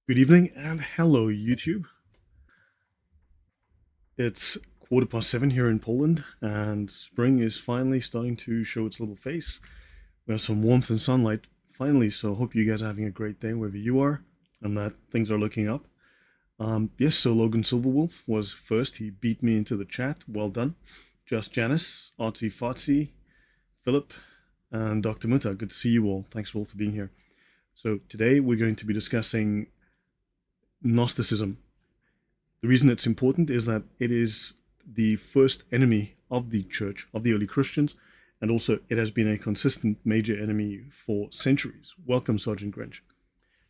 Good evening and hello, YouTube. It's 7:15 here in Poland, and spring is finally starting to show its little face. We have some warmth and sunlight finally, so hope you guys are having a great day wherever you are and that things are looking up. Yes, so Logan Silverwolf was first. He beat me into the chat. Well done. Just Janice, Artsy Fartsy, Philip, and Dr. Muta. Good to see you all. Thanks all for being here. So today we're going to be discussing Gnosticism. The reason it's important is that it is the first enemy of the church, of the early Christians, and also it has been a consistent major enemy for centuries. Welcome, Sergeant Grinch.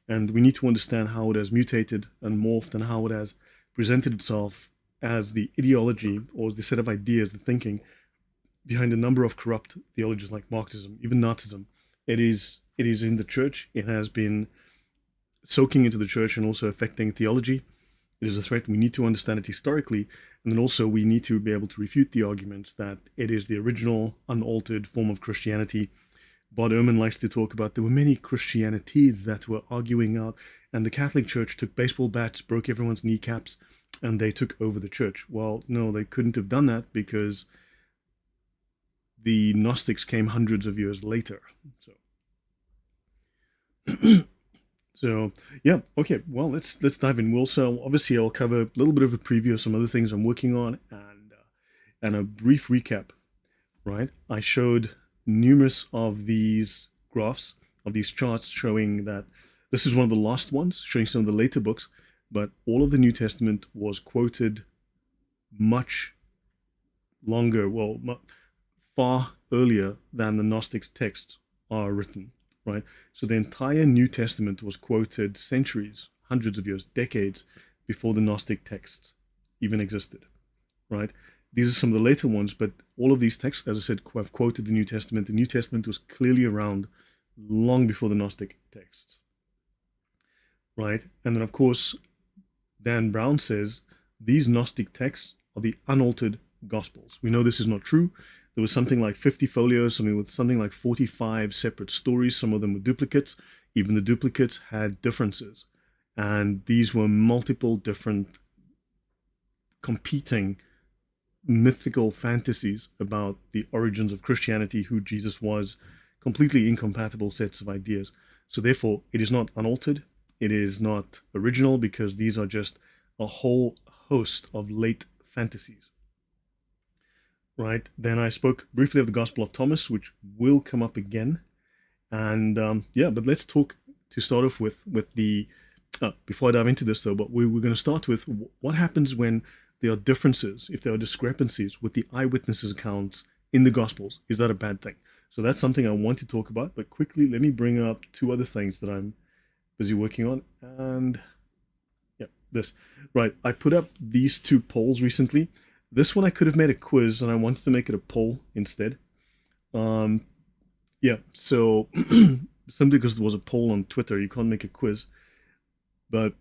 And we need to understand how it has mutated and morphed and how it has presented itself as the ideology or the set of ideas, the thinking behind a number of corrupt theologies like Marxism, even Nazism. It is in the church. It has been soaking into the church and also affecting theology. It is a threat. We need to understand it historically, and then also we need to be able to refute the argument that it is the original, unaltered form of Christianity. Bart Ehrman likes to talk about there were many Christianities that were arguing out, and the Catholic Church took baseball bats, broke everyone's kneecaps, and they took over the church. Well, no, they couldn't have done that because the Gnostics came hundreds of years later. So yeah, okay. Well, let's dive in. We'll so obviously I'll cover a little bit of a preview of some other things I'm working on and a brief recap. Right, I showed numerous of these graphs of these charts showing that this is one of the last ones, showing some of the later books, but all of the New Testament was quoted much longer, well, far earlier than the Gnostic texts are written, right? So the entire New Testament was quoted centuries, hundreds of years, decades before the Gnostic texts even existed, right? These are some of the later ones, but all of these texts, as I said, have quoted the New Testament. The New Testament was clearly around long before the Gnostic texts, right? And then, of course, Dan Brown says these Gnostic texts are the unaltered Gospels. We know this is not true. There was something like 50 folios, something like 45 separate stories. Some of them were duplicates. Even the duplicates had differences. And these were multiple different competing mythical fantasies about the origins of Christianity, who Jesus was, completely incompatible sets of ideas. So therefore, it is not unaltered. It is not original because these are just a whole host of late fantasies. Right. Then I spoke briefly of the Gospel of Thomas, which will come up again. And yeah, but let's talk to start off with the before I dive into this though, but we're going to start with what happens when there are differences, if there are discrepancies with the eyewitnesses' accounts in the Gospels. Is that a bad thing? So that's something I want to talk about. But quickly, let me bring up two other things that I'm busy working on. And yeah, this. Right. I put up these two polls recently. This one I could have made a quiz, and I wanted to make it a poll instead. Um, yeah, so simply because there was a poll on Twitter, you can't make a quiz. But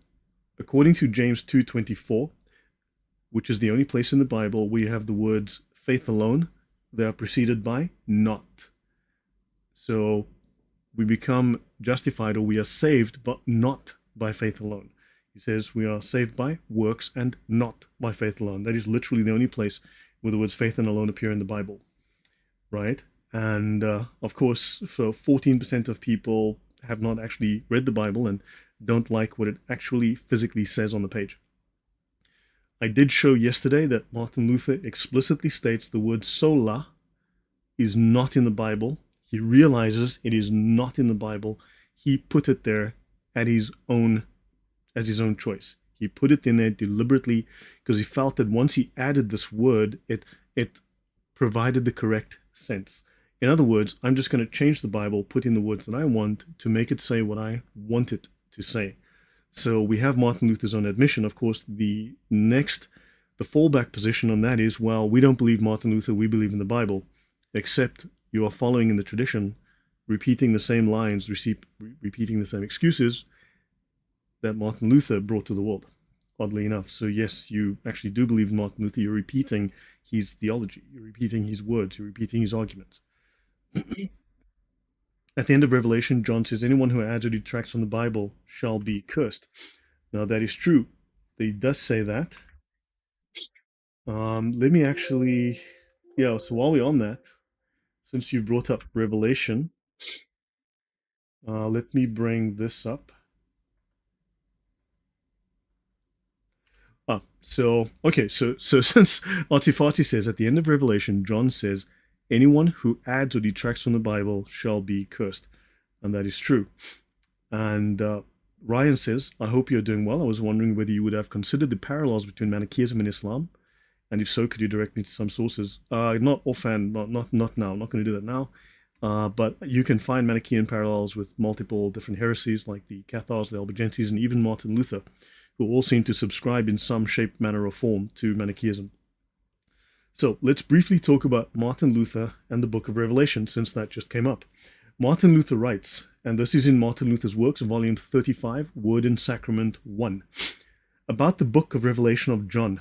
according to James 2:24, which is the only place in the Bible where you have the words faith alone, they are preceded by not. So we become justified, or we are saved, but not by faith alone. He says we are saved by works and not by faith alone. That is literally the only place where the words faith and alone appear in the Bible, right? And of course, so 14% of people have not actually read the Bible and don't like what it actually physically says on the page. I did show yesterday that Martin Luther explicitly states the word sola is not in the Bible. He realizes it is not in the Bible. He put it there at his own as his own choice. He put it in there deliberately because he felt that once he added this word, it provided the correct sense. In other words, I'm just going to change the Bible, put in the words that I want to make it say what I want it to say. So we have Martin Luther's own admission. Of course, the fallback position on that is, well, we don't believe Martin Luther, we believe in the Bible, except you are following in the tradition, repeating the same lines, repeating the same excuses that Martin Luther brought to the world, oddly enough. So yes, you actually do believe in Martin Luther. You're repeating his theology. You're repeating his words. You're repeating his arguments. At the end of Revelation, John says, anyone who adds or detracts from the Bible shall be cursed. Now that is true. He does say that. Let me actually, yeah. So while we're on that, since you brought up Revelation, let me bring this up. So okay, so since Artifati says at the end of Revelation, John says, anyone who adds or detracts from the Bible shall be cursed, and that is true. And Ryan says, I hope you're doing well. I was wondering whether you would have considered the parallels between Manichaeism and Islam, and if so, could you direct me to some sources? Not offhand, not now. I'm not going to do that now. But you can find Manichaean parallels with multiple different heresies like the Cathars, the Albigenses, and even Martin Luther, who all seem to subscribe in some shape, manner, or form to Manichaeism. So let's briefly talk about Martin Luther and the Book of Revelation, since that just came up. Martin Luther writes, and this is in Martin Luther's Works, volume 35, Word and Sacrament 1, about the Book of Revelation of John.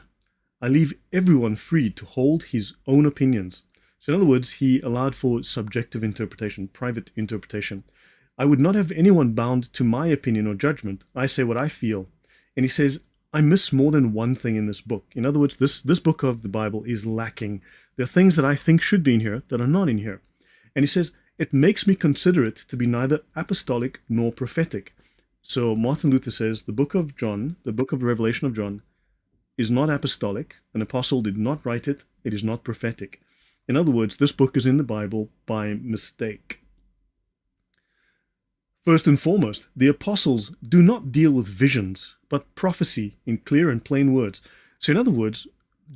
I leave everyone free to hold his own opinions. So in other words, he allowed for subjective interpretation, private interpretation. I would not have anyone bound to my opinion or judgment. I say what I feel. And he says, I miss more than one thing in this book. In other words, this book of the Bible is lacking. There are things that I think should be in here that are not in here. And he says, it makes me consider it to be neither apostolic nor prophetic. So Martin Luther says the book of John, the book of the Revelation of John, is not apostolic. An apostle did not write it. It is not prophetic. In other words, this book is in the Bible by mistake. First and foremost, the apostles do not deal with visions, but prophecy in clear and plain words. So in other words,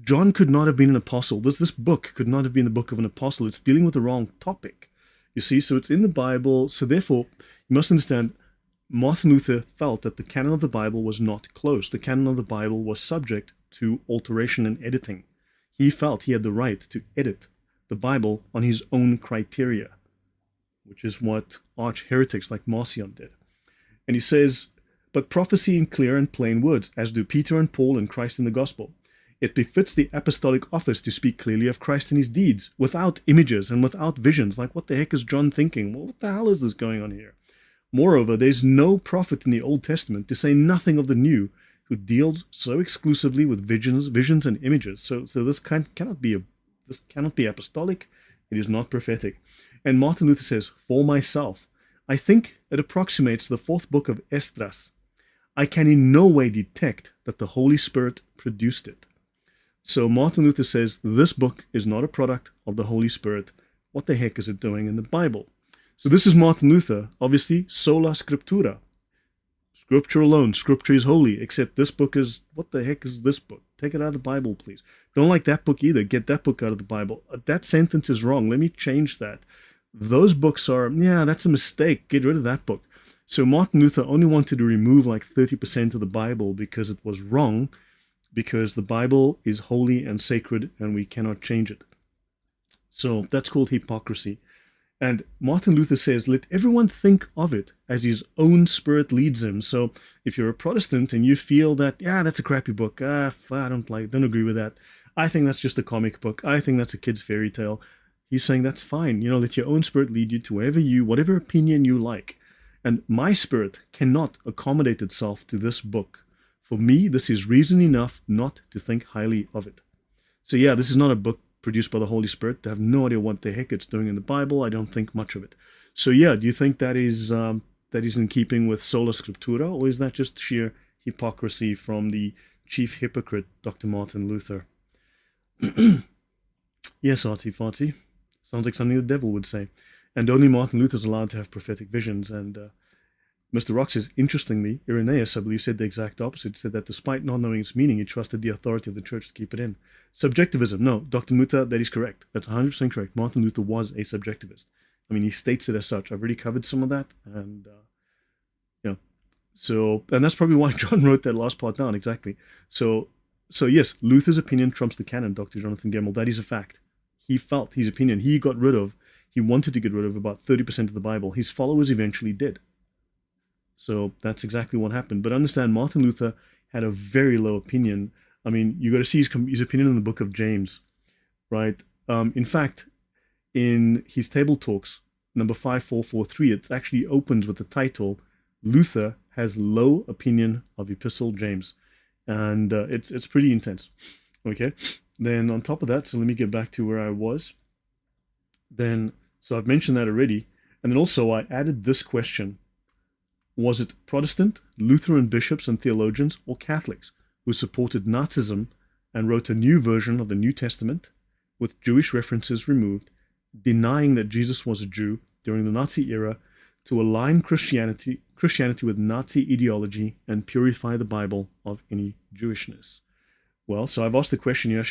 John could not have been an apostle. This book could not have been the book of an apostle. It's dealing with the wrong topic. You see, so it's in the Bible. So therefore, you must understand, Martin Luther felt that the canon of the Bible was not closed. The canon of the Bible was subject to alteration and editing. He felt he had the right to edit the Bible on his own criteria, which is what arch heretics like Marcion did. And he says, but prophecy in clear and plain words, as do Peter and Paul and Christ in the gospel. It befits the apostolic office to speak clearly of Christ and his deeds, without images and without visions. Like, what the heck is John thinking? Well, what the hell is this going on here? Moreover, there's no prophet in the Old Testament, to say nothing of the New, who deals so exclusively with visions and images. So this cannot be apostolic. It is not prophetic. And Martin Luther says, for myself, I think it approximates the fourth book of Esdras. I can in no way detect that the Holy Spirit produced it. So Martin Luther says this book is not a product of the Holy Spirit. What the heck is it doing in the Bible? So this is Martin Luther, obviously, sola scriptura. Scripture alone. Scripture is holy, except this book is, what the heck is this book? Take it out of the Bible, please. Don't like that book either. Get that book out of the Bible. That sentence is wrong. Let me change that. Those books are, that's a mistake. Get rid of that book. So Martin Luther only wanted to remove like 30% of the Bible because it was wrong, because the Bible is holy and sacred and we cannot change it. So that's called hypocrisy. And Martin Luther says, let everyone think of it as his own spirit leads him. So if you're a Protestant and you feel that, that's a crappy book, I don't agree with that. I think that's just a comic book. I think that's a kid's fairy tale. He's saying that's fine. Let your own spirit lead you to whatever opinion you like. And my spirit cannot accommodate itself to this book. For me, this is reason enough not to think highly of it. So this is not a book produced by the Holy Spirit. I have no idea what the heck it's doing in the Bible. I don't think much of it. So do you think that is in keeping with sola scriptura, or is that just sheer hypocrisy from the chief hypocrite, Dr. Martin Luther? Yes, Artie Farty. Sounds like something the devil would say. And only Martin Luther's allowed to have prophetic visions. And Mr. Rock says, interestingly, Irenaeus, I believe, said the exact opposite. He said that despite not knowing its meaning, he trusted the authority of the church to keep it in. Subjectivism. No, Dr. Muta, that is correct. That's 100% correct. Martin Luther was a subjectivist. I mean, he states it as such. I've already covered some of that. And, and that's probably why John wrote that last part down, exactly. So yes, Luther's opinion trumps the canon, Dr. Jonathan Gemmell. That is a fact. He felt his opinion. He wanted to get rid of about 30% of the Bible. His followers eventually did. So that's exactly what happened. But understand, Martin Luther had a very low opinion. I mean, you got to see his opinion in the book of James, right? In fact, in his table talks, number 5443, it actually opens with the title, Luther has low opinion of Epistle James, and it's pretty intense. Okay, then on top of that, so let me get back to where I was. Then, so I've mentioned that already, and then also I added this question: was it Protestant, Lutheran bishops and theologians, or Catholics who supported Nazism and wrote a new version of the New Testament with Jewish references removed, denying that Jesus was a Jew during the Nazi era to align Christianity with Nazi ideology and purify the Bible of any Jewishness? Well, so I've asked the question here.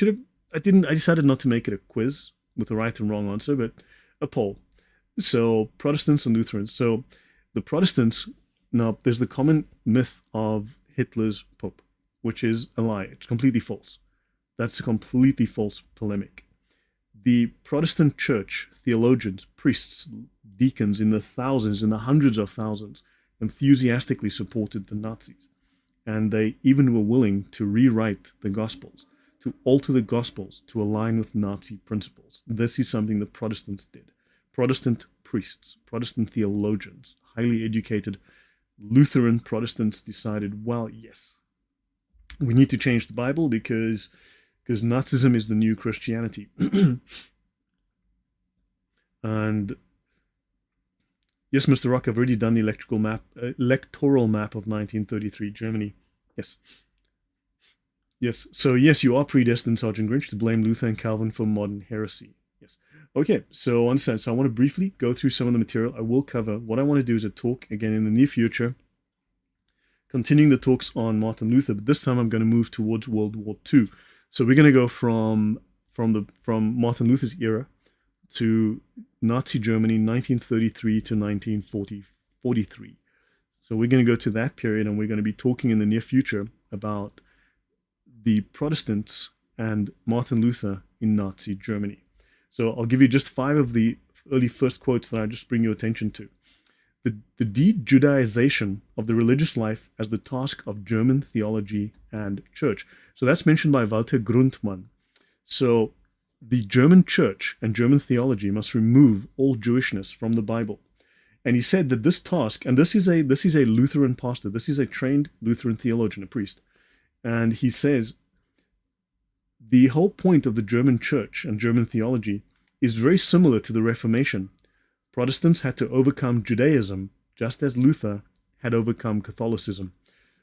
I decided not to make it a quiz with a right and wrong answer, but a poll. So Protestants and Lutherans. So the Protestants, now there's the common myth of Hitler's Pope, which is a lie. It's completely false. That's a completely false polemic. The Protestant church, theologians, priests, deacons in the thousands, in the hundreds of thousands, enthusiastically supported the Nazis. And they even were willing to rewrite the Gospels, to alter the Gospels to align with Nazi principles. This is something the Protestants did. Protestant priests, Protestant theologians, highly educated Lutheran Protestants decided, well, yes, we need to change the Bible because Nazism is the new Christianity. And yes, Mr. Rock, I've already done the electoral map of 1933 Germany. Yes. Yes. So yes, you are predestined, Sergeant Grinch, to blame Luther and Calvin for modern heresy. Yes. Okay, so understand. So I want to briefly go through some of the material. I will cover. What I want to do is a talk again in the near future, continuing the talks on Martin Luther, but this time I'm going to move towards World War II. So we're going to go from Martin Luther's era to Nazi Germany, 1933 to 1943. So we're going to go to that period, and we're going to be talking in the near future about the Protestants and Martin Luther in Nazi Germany. So I'll give you just 5 of the early first quotes that I just bring your attention to. The de-Judaization of the religious life as the task of German theology and church. So that's mentioned by Walter Grundmann. So the German church and German theology must remove all Jewishness from the Bible. And he said that this task, and this is a Lutheran pastor, this is a trained Lutheran theologian, a priest, and he says the whole point of the German church and German theology is very similar to the Reformation. Protestants had to overcome Judaism just as Luther had overcome Catholicism.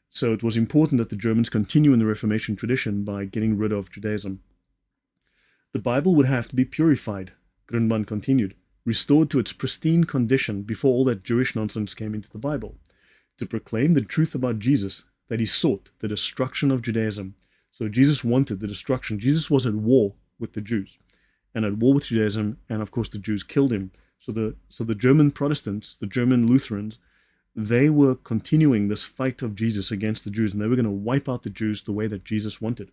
So it was important that the Germans continue in the Reformation tradition by getting rid of Judaism. The Bible would have to be purified, Grundmann continued, restored to its pristine condition before all that Jewish nonsense came into the Bible, to proclaim the truth about Jesus, that he sought the destruction of Judaism. So Jesus wanted the destruction. Jesus was at war with the Jews and at war with Judaism, and of course the Jews killed him. So the German Protestants, the German Lutherans, they were continuing this fight of Jesus against the Jews, and they were going to wipe out the Jews the way that Jesus wanted.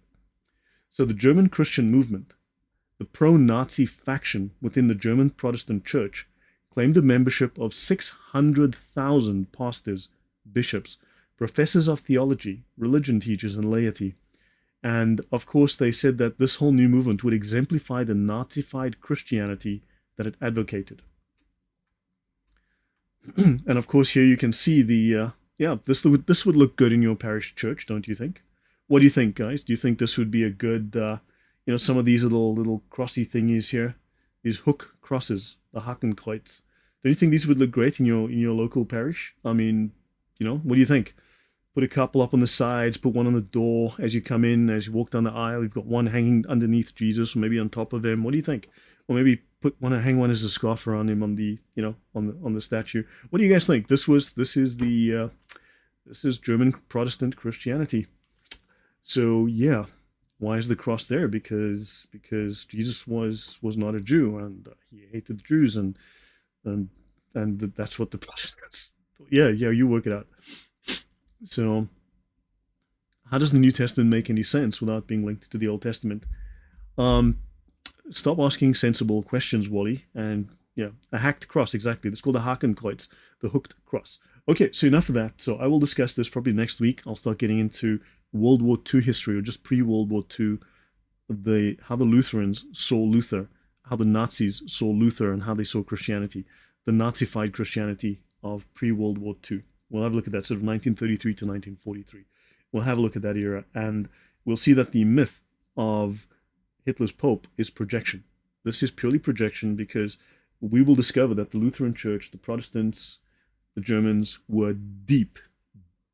So the German Christian movement, the pro-Nazi faction within the German Protestant Church, claimed a membership of 600,000 pastors, bishops, professors of theology, religion teachers, and laity. And of course, they said that this whole new movement would exemplify the Nazified Christianity that it advocated. And of course, here you can see this would look good in your parish church, don't you think? What do you think, guys? Do you think this would be a good, some of these little crossy thingies here, these hook crosses, the Hakenkreuz? Don't you think these would look great in your local parish? I mean, what do you think? Put a couple up on the sides, put one on the door as you come in, as you walk down the aisle. You've got one hanging underneath Jesus, or maybe on top of him. What do you think? Or maybe hang one as a scarf around him on the statue. What do you guys think? This is German Protestant Christianity. So yeah, why is the cross there? Because Jesus was not a Jew, and he hated the Jews, and that's what the Protestants. Yeah, you work it out. So, how does the New Testament make any sense without being linked to the Old Testament? Stop asking sensible questions, Wally. And yeah, a hacked cross, exactly. It's called a Hakenkreuz, the hooked cross. Okay, so enough of that. So I will discuss this probably next week. I'll start getting into World War II history, or just pre-World War II, how the Lutherans saw Luther, how the Nazis saw Luther, and how they saw Christianity, the Nazified Christianity of pre-World War II. We'll have a look at that sort of 1933 to 1943. We'll have a look at that era, and we'll see that the myth of Hitler's Pope is projection. This is purely projection, because we will discover that the Lutheran Church, the Protestants, the Germans were deep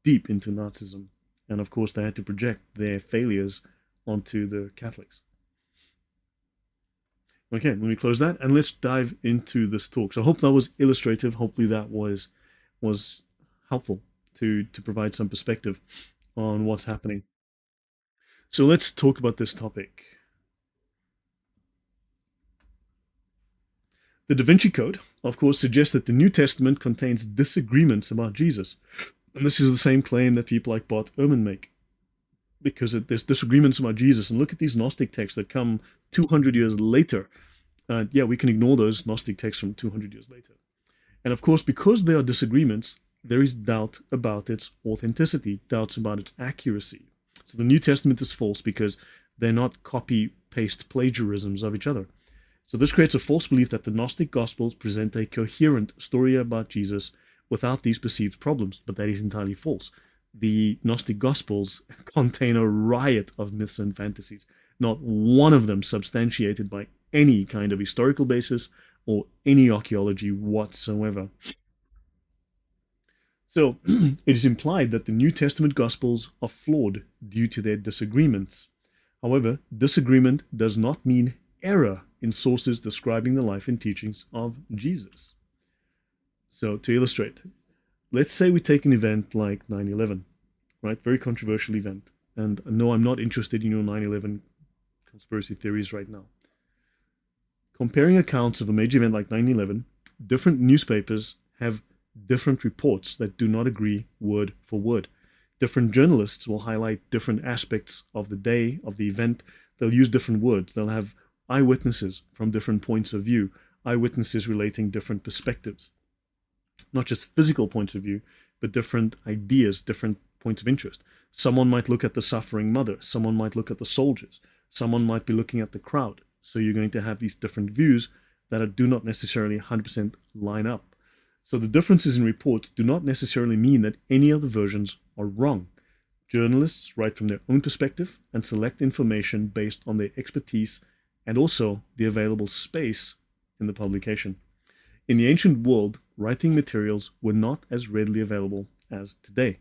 into Nazism. And of course, they had to project their failures onto the Catholics. Okay, let me close that, and let's dive into this talk. So I hope that was illustrative. Hopefully that was helpful to provide some perspective on what's happening. So let's talk about this topic. The Da Vinci Code, of course, suggests that the New Testament contains disagreements about Jesus. And this is the same claim that people like Bart Ehrman make, because there's disagreements about Jesus. And look at these Gnostic texts that come 200 years later. Yeah, we can ignore those Gnostic texts from 200 years later. And of course, because there are disagreements, there is doubt about its authenticity, doubts about its accuracy. So the New Testament is false because they're not copy-paste plagiarisms of each other. So this creates a false belief that the Gnostic Gospels present a coherent story about Jesus without these perceived problems, but that is entirely false. The Gnostic Gospels contain a riot of myths and fantasies, not one of them substantiated by any kind of historical basis or any archaeology whatsoever. So it is implied that the New Testament Gospels are flawed due to their disagreements. However, disagreement does not mean error in sources describing the life and teachings of Jesus. So to illustrate, let's say we take an event like 9/11, right? Very controversial event. And no, I'm not interested in your 9/11 conspiracy theories right now. Comparing accounts of a major event like 9/11, different newspapers have different reports that do not agree word for word. Different journalists will highlight different aspects of the day, of the event. They'll use different words. They'll have eyewitnesses from different points of view, eyewitnesses relating different perspectives. Not just physical points of view, but different ideas, different points of interest. Someone might look at the suffering mother. Someone might look at the soldiers. Someone might be looking at the crowd. So you're going to have these different views that do not necessarily 100% line up. So the differences in reports do not necessarily mean that any of the versions are wrong. Journalists write from their own perspective and select information based on their expertise and also the available space in the publication. In the ancient world, writing materials were not as readily available as today.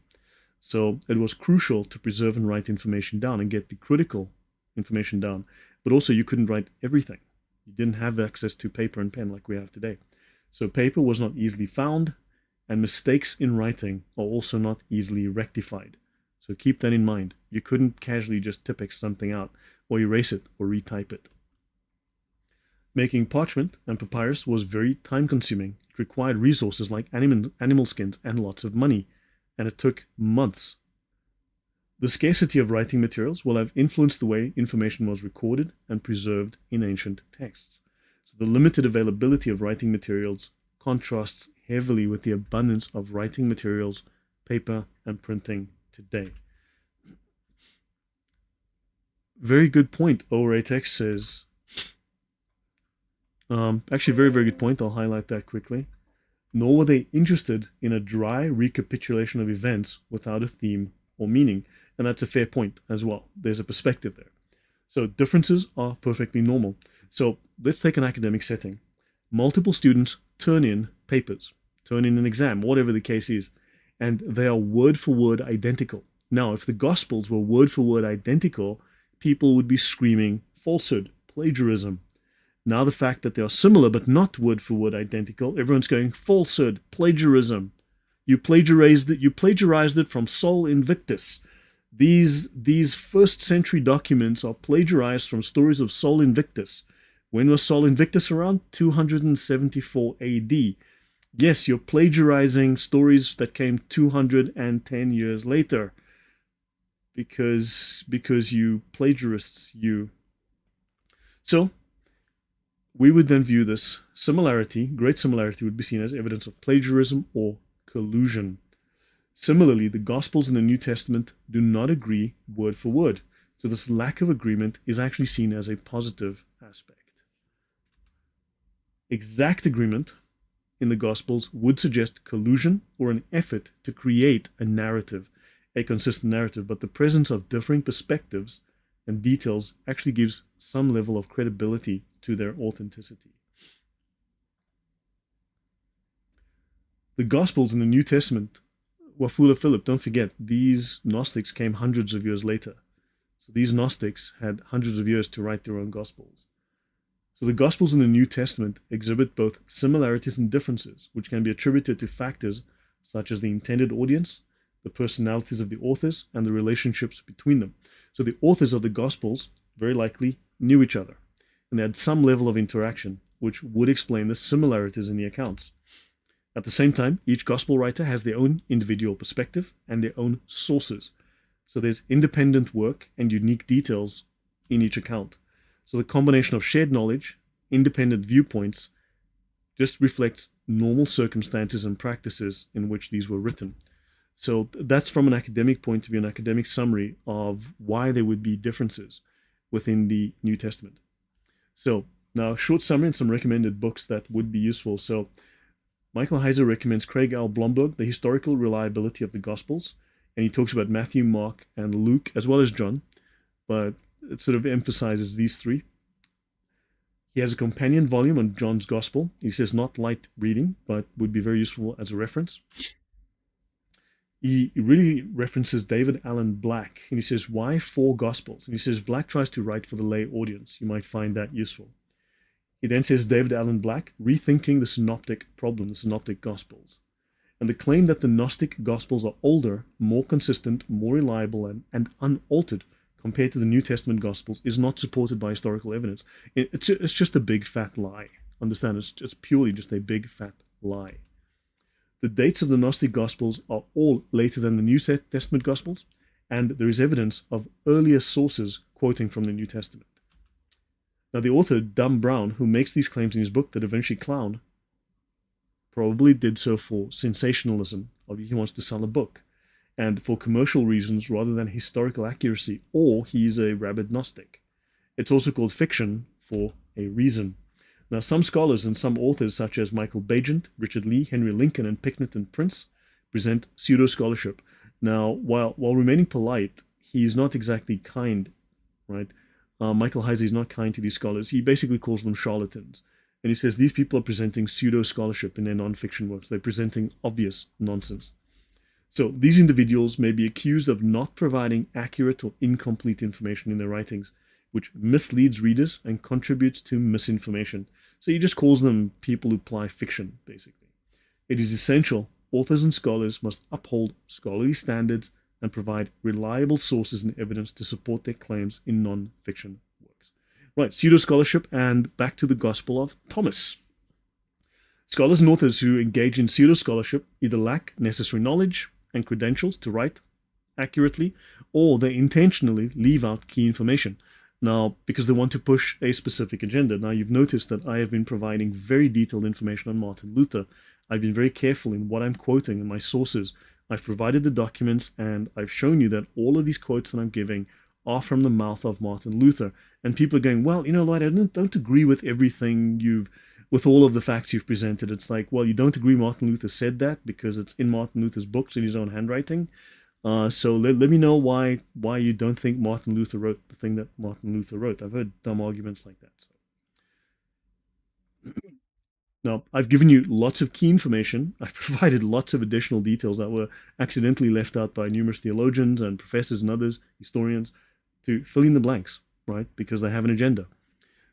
So it was crucial to preserve and write information down and get the critical information down. But also you couldn't write everything. You didn't have access to paper and pen like we have today. So paper was not easily found, and mistakes in writing are also not easily rectified. So keep that in mind. You couldn't casually just Tipp-Ex something out, or erase it, or retype it. Making parchment and papyrus was very time-consuming. It required resources like animal skins and lots of money, and it took months. The scarcity of writing materials will have influenced the way information was recorded and preserved in ancient texts. So the limited availability of writing materials contrasts heavily with the abundance of writing materials, paper, and printing today. Very good point, O-Ratex says. Actually, very, very good point. I'll highlight that quickly. Nor were they interested in a dry recapitulation of events without a theme or meaning. And that's a fair point as well. There's a perspective there. So differences are perfectly normal. So let's take an academic setting. Multiple students turn in papers, turn in an exam, whatever the case is, and they are word for word identical. Now, if the Gospels were word for word identical, people would be screaming falsehood, plagiarism. Now the fact that they are similar but not word for word identical, everyone's going falsehood, plagiarism. You plagiarized it from Sol Invictus. These first century documents are plagiarized from stories of Sol Invictus. When was Sol Invictus around? 274 AD. Yes, you're plagiarizing stories that came 210 years later. Because you plagiarists, you. So we would then view this similarity, great similarity, would be seen as evidence of plagiarism or collusion. Similarly, the Gospels in the New Testament do not agree word for word. So this lack of agreement is actually seen as a positive aspect. Exact agreement in the Gospels would suggest collusion or an effort to create a narrative, a consistent narrative, but the presence of differing perspectives and details actually gives some level of credibility to their authenticity. The Gospels in the New Testament were full of Philip. Don't forget, these Gnostics came hundreds of years later. So these Gnostics had hundreds of years to write their own Gospels. So the Gospels in the New Testament exhibit both similarities and differences, which can be attributed to factors such as the intended audience, the personalities of the authors, and the relationships between them. So the authors of the Gospels very likely knew each other, and they had some level of interaction, which would explain the similarities in the accounts. At the same time, each Gospel writer has their own individual perspective and their own sources. So there's independent work and unique details in each account. So the combination of shared knowledge, independent viewpoints, just reflects normal circumstances and practices in which these were written. So that's from an academic point of view, an academic summary of why there would be differences within the New Testament. So now a short summary and some recommended books that would be useful. So Michael Heiser recommends Craig L. Blomberg, The Historical Reliability of the Gospels, and he talks about Matthew, Mark, and Luke, as well as John, but it sort of emphasizes these three. He has a companion volume on John's Gospel. He says not light reading, but would be very useful as a reference. He really references David Allen Black, and he says, why 4 Gospels? And he says, Black tries to write for the lay audience. You might find that useful. He then says, David Allen Black, rethinking the synoptic problem, the synoptic Gospels. And the claim that the Gnostic Gospels are older, more consistent, more reliable, and unaltered compared to the New Testament Gospels is not supported by historical evidence. It's just a big fat lie. Understand, it's purely just a big fat lie. The dates of the Gnostic Gospels are all later than the New Testament Gospels, and there is evidence of earlier sources quoting from the New Testament. Now, the author, Dumb Brown, who makes these claims in his book, The Da Vinci Clown, probably did so for sensationalism, or he wants to sell a book, and for commercial reasons rather than historical accuracy, or he's a rabid Gnostic. It's also called fiction for a reason. Now, some scholars and some authors, such as Michael Bagent, Richard Lee, Henry Lincoln, and Picknett and Prince, present pseudo-scholarship. Now, while remaining polite, he's not exactly kind, right? Michael Heiser is not kind to these scholars. He basically calls them charlatans. And he says these people are presenting pseudo-scholarship in their non-fiction works. They're presenting obvious nonsense. So these individuals may be accused of not providing accurate or incomplete information in their writings, which misleads readers and contributes to misinformation. So he just calls them people who apply fiction, basically. It is essential authors and scholars must uphold scholarly standards and provide reliable sources and evidence to support their claims in non-fiction works. Right, pseudo-scholarship, and back to the Gospel of Thomas. Scholars and authors who engage in pseudo-scholarship either lack necessary knowledge and credentials to write accurately, or they intentionally leave out key information. Now, because they want to push a specific agenda. Now, you've noticed that I have been providing very detailed information on Martin Luther. I've been very careful in what I'm quoting and my sources. I've provided the documents, and I've shown you that all of these quotes that I'm giving are from the mouth of Martin Luther. And people are going, well, Lloyd, I don't agree with everything with all of the facts you've presented. It's like, well, you don't agree Martin Luther said that because it's in Martin Luther's books in his own handwriting. So let me know why you don't think Martin Luther wrote the thing that Martin Luther wrote. I've heard dumb arguments like that. So. Now, I've given you lots of key information. I've provided lots of additional details that were accidentally left out by numerous theologians and professors and others, historians, to fill in the blanks, right? Because they have an agenda.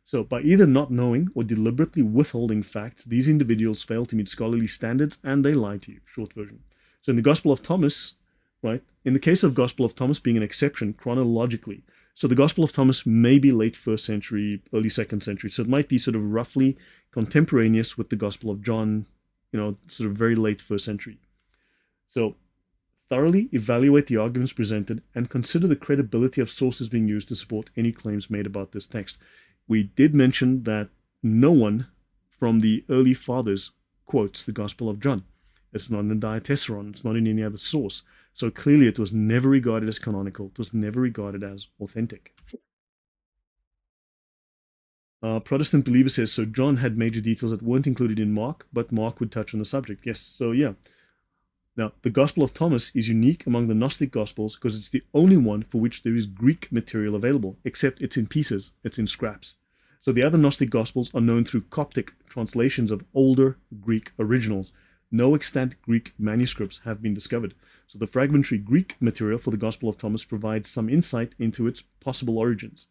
So by either not knowing or deliberately withholding facts, these individuals fail to meet scholarly standards and they lie to you, short version. So in the Gospel of Thomas, right, in the case of Gospel of Thomas being an exception chronologically, so the Gospel of Thomas may be late 1st century, early 2nd century. So it might be sort of roughly contemporaneous with the Gospel of John, sort of very late 1st century. So thoroughly evaluate the arguments presented and consider the credibility of sources being used to support any claims made about this text. We did mention that no one from the early fathers quotes the Gospel of John. It's not in the Diatessaron. It's not in any other source. So clearly it was never regarded as canonical. It was never regarded as authentic. Protestant Believer says, so John had major details that weren't included in Mark, but Mark would touch on the subject. Yes, so yeah. Now, the Gospel of Thomas is unique among the Gnostic Gospels because it's the only one for which there is Greek material available, except it's in pieces, it's in scraps. So the other Gnostic Gospels are known through Coptic translations of older Greek originals. No extant Greek manuscripts have been discovered. So the fragmentary Greek material for the Gospel of Thomas provides some insight into its possible origins.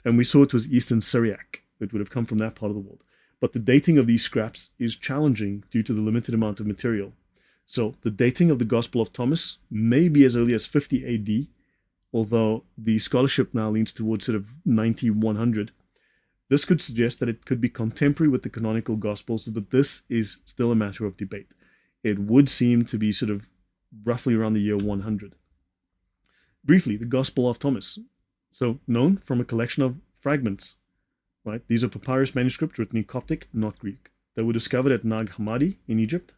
And we saw it was Eastern Syriac. It would have come from that part of the world. But the dating of these scraps is challenging due to the limited amount of material. So the dating of the Gospel of Thomas may be as early as 50 AD, although the scholarship now leans towards sort of 90, 100. This could suggest that it could be contemporary with the canonical Gospels, but this is still a matter of debate. It would seem to be sort of roughly around the year 100. Briefly, the Gospel of Thomas. So known from a collection of fragments, right? These are papyrus manuscripts written in Coptic, not Greek. They were discovered at Nag Hammadi in Egypt.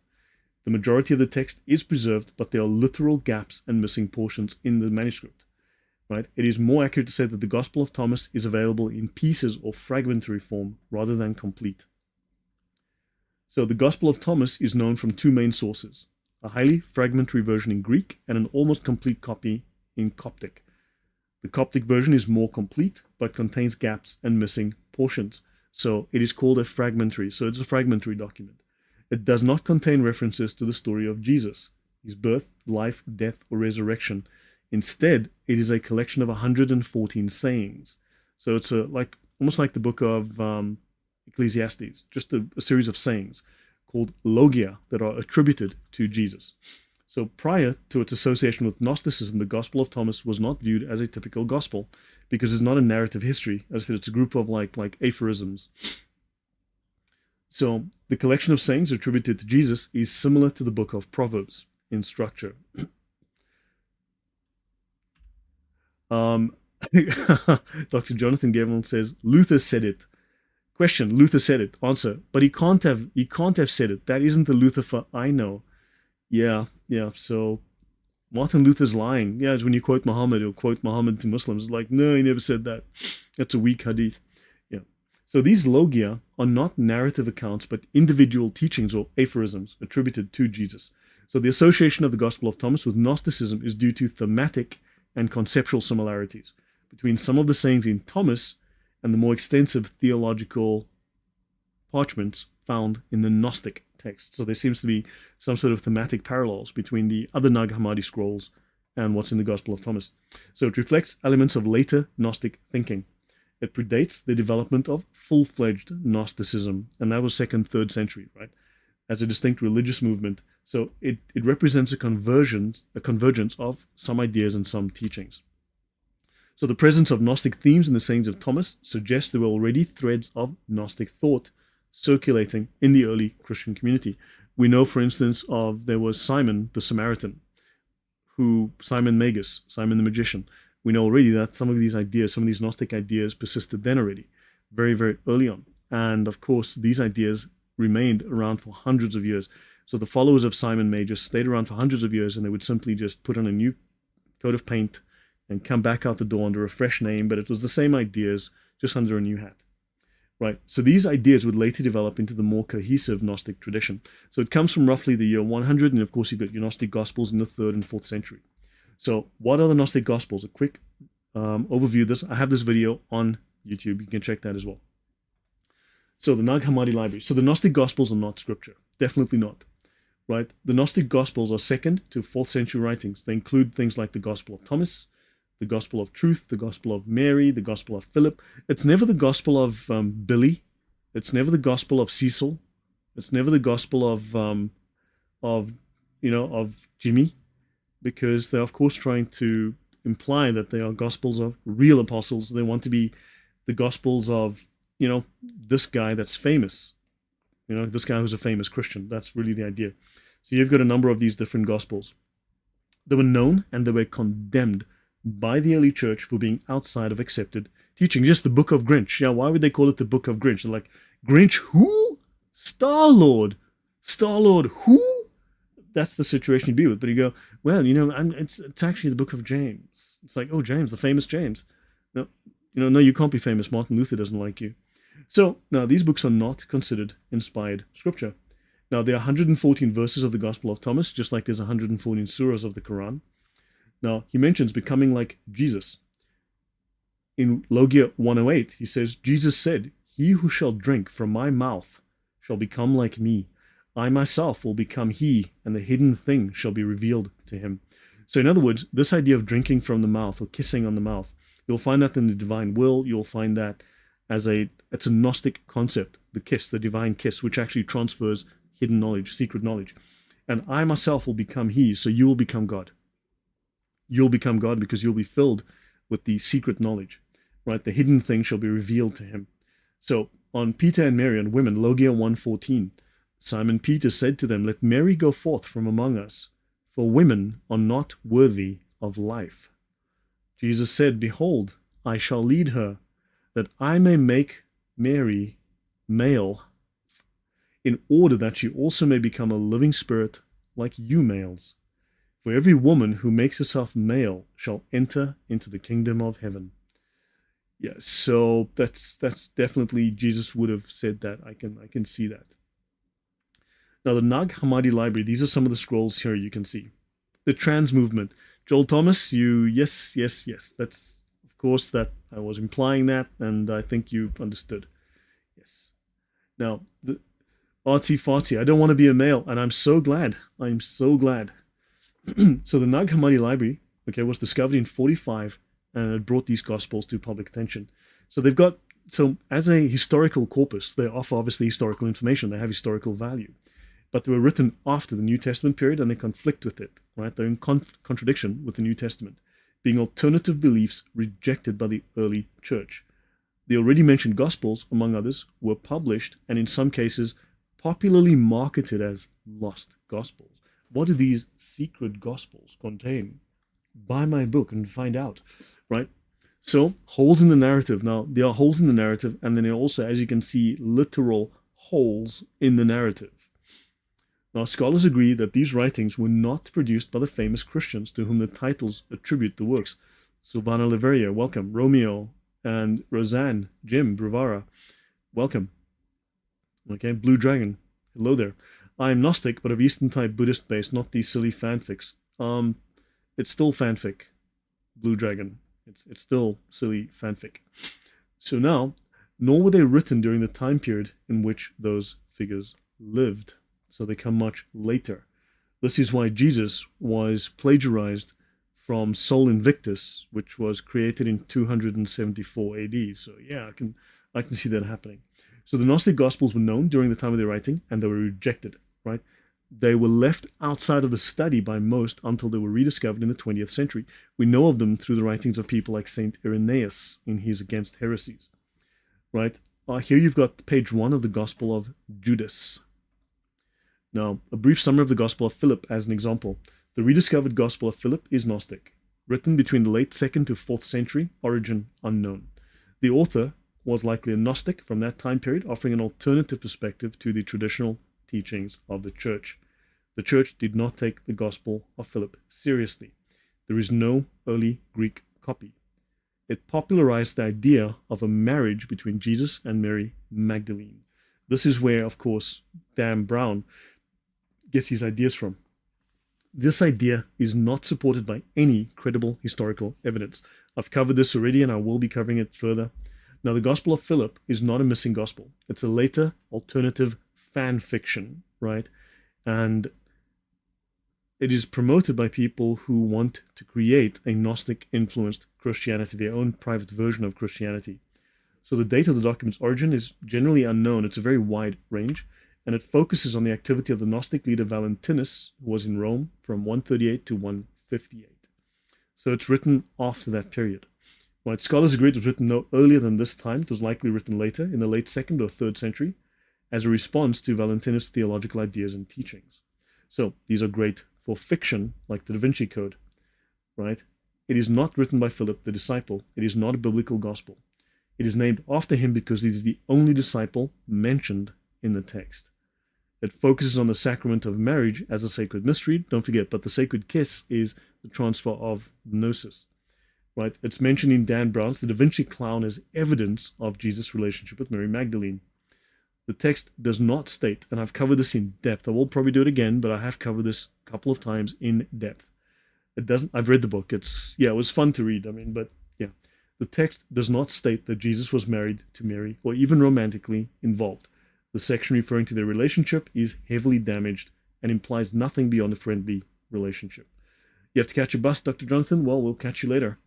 The majority of the text is preserved, but there are literal gaps and missing portions in the manuscript, right? It is more accurate to say that the Gospel of Thomas is available in pieces or fragmentary form rather than complete. So the Gospel of Thomas is known from two main sources, a highly fragmentary version in Greek and an almost complete copy in Coptic. The Coptic version is more complete, but contains gaps and missing portions. So it is called a fragmentary. So it's a fragmentary document. It does not contain references to the story of Jesus, his birth, life, death, or resurrection. Instead, it is a collection of 114 sayings. So it's almost like the book of Ecclesiastes, just a series of sayings called logia that are attributed to Jesus. So prior to its association with Gnosticism, the Gospel of Thomas was not viewed as a typical gospel because it's not a narrative history. As I said, it's a group of like aphorisms. So the collection of sayings attributed to Jesus is similar to the book of Proverbs in structure. Dr. Jonathan Gavin says, Luther said it. Question, Luther said it. Answer, but he can't have said it. That isn't the Luther I know. Yeah, so Martin Luther's lying. Yeah, it's when you quote Muhammad or quote Muhammad to Muslims. It's like, no, he never said that. That's a weak hadith. Yeah. So these logia are not narrative accounts, but individual teachings or aphorisms attributed to Jesus. So the association of the Gospel of Thomas with Gnosticism is due to thematic and conceptual similarities between some of the sayings in Thomas and the more extensive theological parchments found in the Gnostic text. So there seems to be some sort of thematic parallels between the other Nag Hammadi scrolls and what's in the Gospel of Thomas. So it reflects elements of later Gnostic thinking. It predates the development of full-fledged Gnosticism, and that was 2nd, 3rd century, right? As a distinct religious movement. So it represents a convergence of some ideas and some teachings. So the presence of Gnostic themes in the sayings of Thomas suggests there were already threads of Gnostic thought circulating in the early Christian community. We know, for instance, there was Simon the Samaritan, Simon Magus, Simon the magician. We know already that some of these Gnostic ideas persisted then already, very, very early on. And of course, these ideas remained around for hundreds of years. So the followers of Simon Magus stayed around for hundreds of years, and they would simply just put on a new coat of paint and come back out the door under a fresh name, but it was the same ideas, just under a new hat. Right, so these ideas would later develop into the more cohesive Gnostic tradition. So it comes from roughly the year 100, and of course you've got your Gnostic Gospels in the 3rd and 4th century. So what are the Gnostic Gospels? A quick overview of this. I have this video on YouTube. You can check that as well. So the Nag Hammadi library. So the Gnostic Gospels are not scripture. Definitely not. Right? The Gnostic Gospels are 2nd to 4th century writings. They include things like the Gospel of Thomas, the Gospel of Truth, the Gospel of Mary, the Gospel of Philip. It's never the Gospel of Billy. It's never the Gospel of Cecil. It's never the Gospel of Jimmy, because they're of course trying to imply that they are Gospels of real apostles. They want to be the Gospels of this guy that's famous, this guy who's a famous Christian. That's really the idea. So you've got a number of these different Gospels. They were known and they were condemned by the early church for being outside of accepted teaching. Just the Book of Grinch. Yeah, why would they call it the Book of Grinch? They're like, Grinch who? Star-Lord, who? That's the situation you'd be with. But you go, well, it's actually the Book of James. It's like, oh, James, the famous James. No, you can't be famous. Martin Luther doesn't like you. So now these books are not considered inspired scripture. Now there are 114 verses of the Gospel of Thomas, just like there's 114 surahs of the Quran. Now he mentions becoming like Jesus. In Logia 108, he says, Jesus said, "He who shall drink from my mouth shall become like me. I myself will become he, and the hidden thing shall be revealed to him." So in other words, this idea of drinking from the mouth or kissing on the mouth, you'll find that in the divine will. You'll find that it's a Gnostic concept, the kiss, the divine kiss, which actually transfers hidden knowledge, secret knowledge. And I myself will become he, so you will become God. You'll become God because you'll be filled with the secret knowledge, right? The hidden thing shall be revealed to him. So on Peter and Mary and women, Logia 1:14, Simon Peter said to them, "Let Mary go forth from among us, for women are not worthy of life." Jesus said, "Behold, I shall lead her, that I may make Mary male, in order that she also may become a living spirit like you males. For every woman who makes herself male shall enter into the kingdom of heaven." Yeah, so that's definitely, Jesus would have said that. I can see that. Now the Nag Hammadi library, these are some of the scrolls here you can see. The trans movement. Joel Thomas, yes. That's, of course, that I was implying that, and I think you understood. Yes. Now, the artsy fartsy, I don't want to be a male, and I'm so glad. So the Nag Hammadi library, okay, was discovered in 45, and it brought these gospels to public attention. So as a historical corpus, they offer obviously historical information. They have historical value. But they were written after the New Testament period, and they conflict with it, right? They're in contradiction with the New Testament, being alternative beliefs rejected by the early church. The already mentioned Gospels, among others, were published and in some cases popularly marketed as lost Gospels. What do these secret Gospels contain? Buy my book and find out, right? So, holes in the narrative. Now, there are holes in the narrative, and then there are also, as you can see, literal holes in the narrative. Now, scholars agree that these writings were not produced by the famous Christians to whom the titles attribute the works. Silvana Liveria, welcome. Romeo and Roseanne, Jim Bruvara, welcome. Okay, Blue Dragon, hello there. I am Gnostic, but of Eastern type Buddhist based, not these silly fanfics. It's still fanfic, Blue Dragon. It's still silly fanfic. So now, nor were they written during the time period in which those figures lived. So they come much later. This is why Jesus was plagiarized from Sol Invictus, which was created in 274 AD. So yeah, I can see that happening. So the Gnostic Gospels were known during the time of their writing, and they were rejected, right? They were left outside of the study by most until they were rediscovered in the 20th century. We know of them through the writings of people like Saint Irenaeus in his Against Heresies, right? Here you've got page 1 of the Gospel of Judas. Now, a brief summary of the Gospel of Philip as an example. The rediscovered Gospel of Philip is Gnostic, written between the late 2nd to 4th century, origin unknown. The author was likely a Gnostic from that time period, offering an alternative perspective to the traditional teachings of the church. The church did not take the Gospel of Philip seriously. There is no early Greek copy. It popularized the idea of a marriage between Jesus and Mary Magdalene. This is where, of course, Dan Brown gets his ideas from. This idea is not supported by any credible historical evidence. I've covered this already, and I will be covering it further. Now, the Gospel of Philip is not a missing gospel. It's a later alternative fan fiction, right? And it is promoted by people who want to create a Gnostic-influenced Christianity, their own private version of Christianity. So the date of the document's origin is generally unknown. It's a very wide range, and it focuses on the activity of the Gnostic leader Valentinus, who was in Rome from 138 to 158. So it's written after that period. Right? Scholars agree it was written no earlier than this time. It was likely written later, in the late 2nd or 3rd century, as a response to Valentinus' theological ideas and teachings. So these are great for fiction, like the Da Vinci Code, right? It is not written by Philip, the disciple. It is not a biblical gospel. It is named after him because he is the only disciple mentioned in the text. It focuses on the sacrament of marriage as a sacred mystery. Don't forget, but the sacred kiss is the transfer of gnosis. right? It's mentioned in Dan Brown's The Da Vinci Clown as evidence of Jesus' relationship with Mary Magdalene. The text does not state, and I've covered this in depth. I will probably do it again, but I have covered this a couple of times in depth. It doesn't. I've read the book. It was fun to read. But yeah, the text does not state that Jesus was married to Mary or even romantically involved. The section referring to their relationship is heavily damaged and implies nothing beyond a friendly relationship. You have to catch a bus, Dr. Jonathan? Well, we'll catch you later.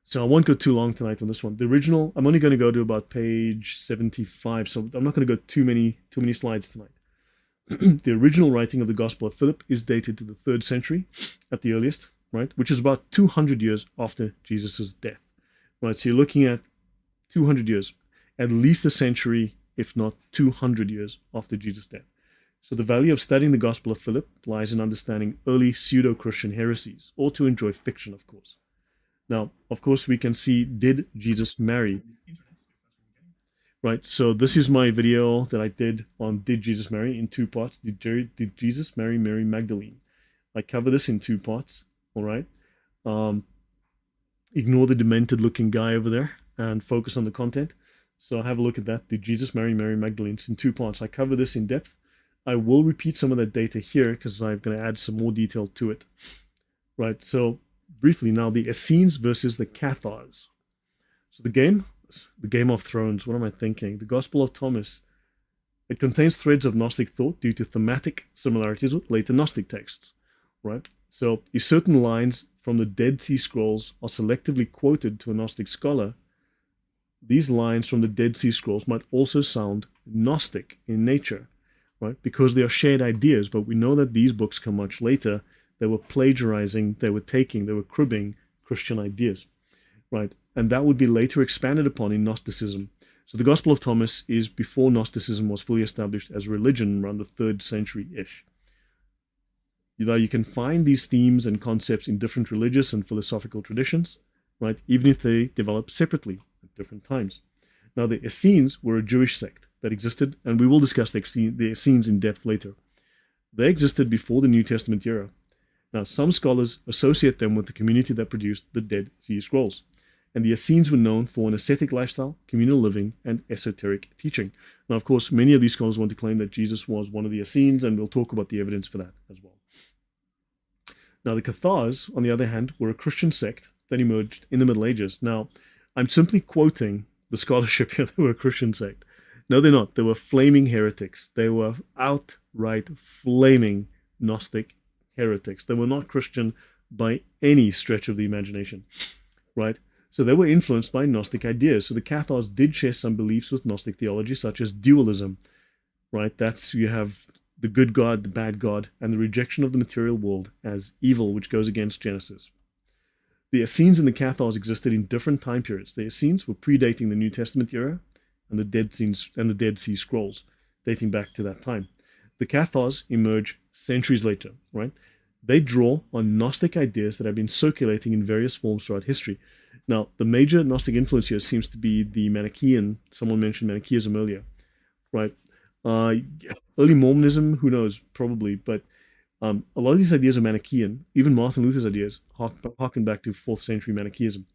So I won't go too long tonight on this one. The original, I'm only going to go to about page 75, so I'm not going to go too many slides tonight. The original writing of the Gospel of Philip is dated to the 3rd century at the earliest, right? Which is about 200 years after Jesus' death, right? So you're looking at 200 years, at least a century, if not 200 years after Jesus' death. So the value of studying the Gospel of Philip lies in understanding early pseudo-Christian heresies, or to enjoy fiction, of course. Now, of course, we can see, did Jesus marry? Right, so this is my video that I did on Did Jesus Marry in 2 parts. Did Jesus marry Mary Magdalene? I cover this in 2 parts, all right? Ignore the demented looking guy over there and focus on the content. So have a look at that. Did Jesus marry Mary Magdalene? It's in 2 parts. I cover this in depth. I will repeat some of that data here because I'm going to add some more detail to it. Right, so briefly now, the Essenes versus the Cathars. So the Game of Thrones, what am I thinking? The Gospel of Thomas. It contains threads of Gnostic thought due to thematic similarities with later Gnostic texts, right? So if certain lines from the Dead Sea Scrolls are selectively quoted to a Gnostic scholar, these lines from the Dead Sea Scrolls might also sound Gnostic in nature, right? Because they are shared ideas, but we know that these books come much later. They were plagiarizing, they were cribbing Christian ideas, right? And that would be later expanded upon in Gnosticism. So the Gospel of Thomas is before Gnosticism was fully established as religion around the 3rd century-ish. You can find these themes and concepts in different religious and philosophical traditions, right? Even if they develop separately at different times. Now, the Essenes were a Jewish sect that existed, and we will discuss the Essenes in depth later. They existed before the New Testament era. Now, some scholars associate them with the community that produced the Dead Sea Scrolls. And the Essenes were known for an ascetic lifestyle, communal living, and esoteric teaching. Now, of course, many of these scholars want to claim that Jesus was one of the Essenes, and we'll talk about the evidence for that as well. Now, the Cathars, on the other hand, were a Christian sect that emerged in the Middle Ages. Now, I'm simply quoting the scholarship here. They were a Christian sect. No, they're not. They were flaming heretics. They were outright flaming Gnostic heretics. They were not Christian by any stretch of the imagination, right? So they were influenced by Gnostic ideas. So the Cathars did share some beliefs with Gnostic theology, such as dualism, right? That's, you have the good God, the bad God, and the rejection of the material world as evil, which goes against Genesis. The Essenes and the Cathars existed in different time periods. The Essenes were predating the New Testament era and the Dead Sea Scrolls, dating back to that time. The Cathars emerge centuries later, right? They draw on Gnostic ideas that have been circulating in various forms throughout history. Now, the major Gnostic influence here seems to be the Manichaean. Someone mentioned Manichaeism earlier, right? Early Mormonism, who knows, probably, but a lot of these ideas are Manichaean. Even Martin Luther's ideas harken back to 4th century Manichaeism.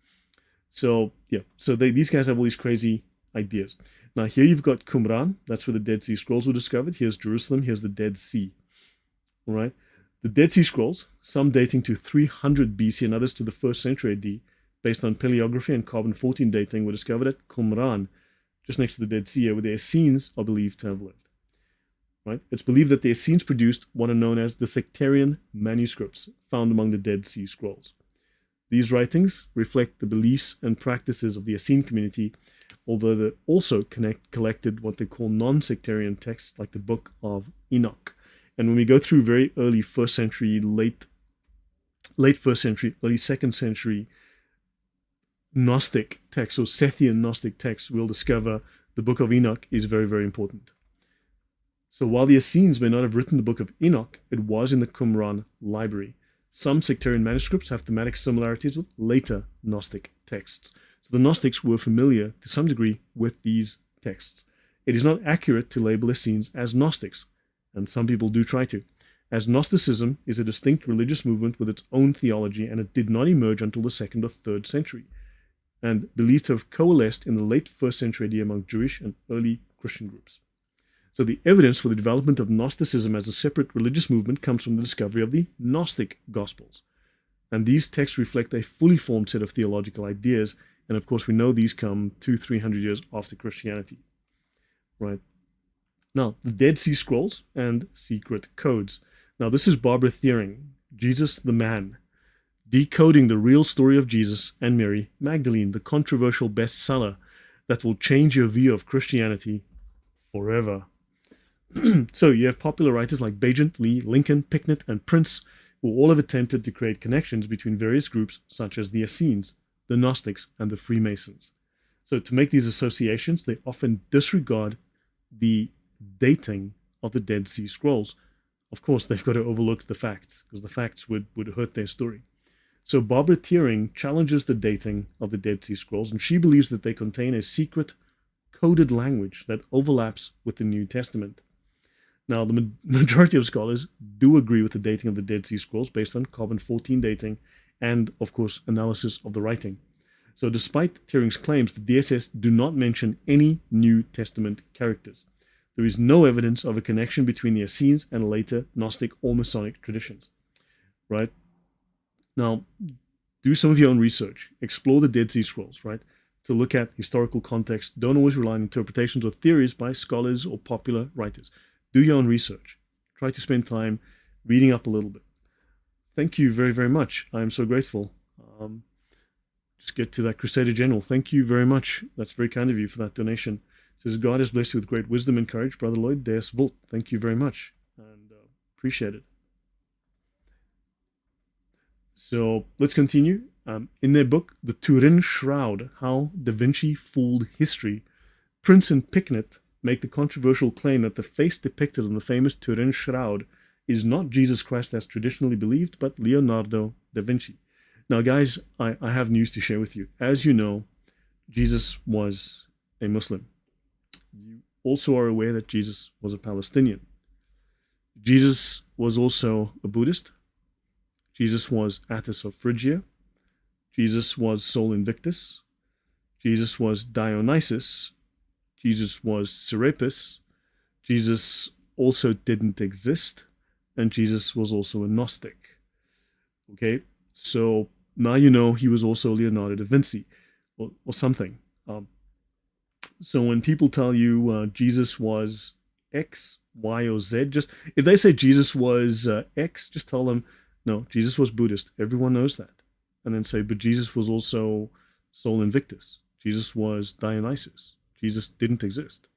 So, yeah, so these guys have all these crazy ideas. Now, here you've got Qumran. That's where the Dead Sea Scrolls were discovered. Here's Jerusalem. Here's the Dead Sea, all right? The Dead Sea Scrolls, some dating to 300 BC and others to the 1st century AD, based on paleography and carbon-14 dating, were discovered at Qumran, just next to the Dead Sea, where the Essenes are believed to have lived. Right? It's believed that the Essenes produced what are known as the sectarian manuscripts found among the Dead Sea Scrolls. These writings reflect the beliefs and practices of the Essene community, although they also collected what they call non-sectarian texts, like the Book of Enoch. And when we go through very early 1st century, late 1st century, early 2nd century Gnostic texts, or Sethian Gnostic texts, we'll discover the Book of Enoch is very, very important. So while the Essenes may not have written the Book of Enoch, it was in the Qumran library. Some sectarian manuscripts have thematic similarities with later Gnostic texts. So the Gnostics were familiar to some degree with these texts. It is not accurate to label Essenes as Gnostics, and some people do try to. as Gnosticism is a distinct religious movement with its own theology, and it did not emerge until the 2nd or 3rd century, and believed to have coalesced in the late 1st century AD among Jewish and early Christian groups. So the evidence for the development of Gnosticism as a separate religious movement comes from the discovery of the Gnostic Gospels. And these texts reflect a fully formed set of theological ideas, and of course we know these come 200-300 years after Christianity. Right. Now, the Dead Sea Scrolls and Secret Codes. Now, this is Barbara Thiering, Jesus the Man, decoding the real story of Jesus and Mary Magdalene, the controversial bestseller that will change your view of Christianity forever. So you have popular writers like Bagent, Lee, Lincoln, Picknett, and Prince, who all have attempted to create connections between various groups such as the Essenes, the Gnostics, and the Freemasons. So to make these associations, they often disregard the dating of the Dead Sea Scrolls. Of course, they've got to overlook the facts, because the facts would hurt their story. So Barbara Thiering challenges the dating of the Dead Sea Scrolls, and she believes that they contain a secret coded language that overlaps with the New Testament. Now, the majority of scholars do agree with the dating of the Dead Sea Scrolls based on carbon-14 dating and, of course, analysis of the writing. So despite Thiering's claims, the DSS do not mention any New Testament characters. There is no evidence of a connection between the Essenes and later Gnostic or Masonic traditions. Right? Now, do some of your own research. Explore the Dead Sea Scrolls, right? To look at historical context. Don't always rely on interpretations or theories by scholars or popular writers. Do your own research. Try to spend time reading up a little bit. Thank you very, very much. I am so grateful. Just get to that Crusader General. Thank you very much. That's very kind of you for that donation. It says, God has blessed you with great wisdom and courage, Brother Lloyd. Deus Vult. Thank you very much. And appreciate it. So let's continue. In their book, The Turin Shroud, How Da Vinci Fooled History, Prince and Picknett make the controversial claim that the face depicted on the famous Turin Shroud is not Jesus Christ as traditionally believed, but Leonardo da Vinci. Now, guys, I have news to share with you. As you know, Jesus was a Muslim. You also are aware that Jesus was a Palestinian. Jesus was also a Buddhist. Jesus was Attis of Phrygia. Jesus was Sol Invictus. Jesus was Dionysus. Jesus was Serapis. Jesus also didn't exist. And Jesus was also a Gnostic. Okay, so now you know he was also Leonardo da Vinci, or something. So when people tell you Jesus was X, Y, or Z, just if they say Jesus was X, just tell them, no, Jesus was Buddhist. Everyone knows that. And then say, but Jesus was also Sol Invictus. Jesus was Dionysus. Jesus didn't exist.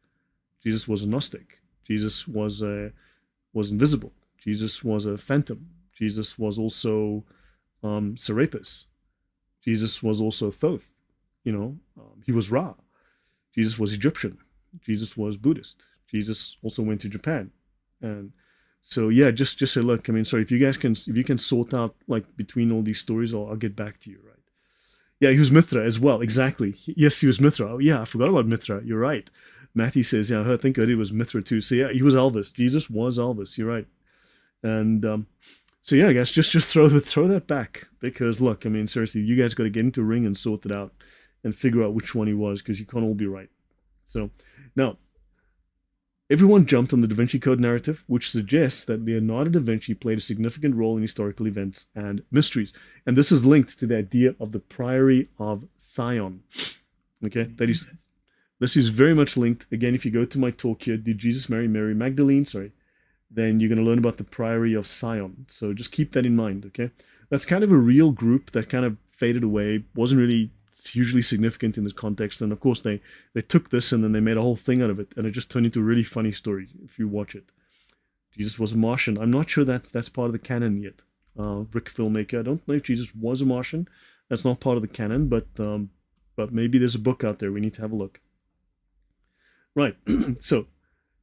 Jesus was a Gnostic. Jesus was invisible. Jesus was a phantom. Jesus was also Serapis. Jesus was also Thoth. He was Ra. Jesus was Egyptian. Jesus was Buddhist. Jesus also went to Japan. And so yeah, just say, look, I mean, sorry, if you can sort out like between all these stories, I'll get back to you, right? Yeah, he was Mithra as well. Exactly. Yes, he was Mithra. Oh, yeah, I forgot about Mithra. You're right. Matty says, yeah, I think Eddie was Mithra too. So yeah, he was Elvis. Jesus was Elvis. You're right. And so yeah, I guess just throw that back, because look, I mean, seriously, you guys got to get into a ring and sort it out and figure out which one he was, because you can't all be right. So now, everyone jumped on the Da Vinci Code narrative, which suggests that Leonardo da Vinci played a significant role in historical events and mysteries. And this is linked to the idea of the Priory of Sion. Okay, this is very much linked. Again, if you go to my talk here, Did Jesus Marry Mary Magdalene? Then you're going to learn about the Priory of Sion. So just keep that in mind, okay? That's kind of a real group that kind of faded away, wasn't really hugely significant in this context. And of course, they took this and then they made a whole thing out of it. And it just turned into a really funny story if you watch it. Jesus was a Martian. I'm not sure that's part of the canon yet. Rick Filmmaker, I don't know if Jesus was a Martian. That's not part of the canon, but maybe there's a book out there. We need to have a look. Right, so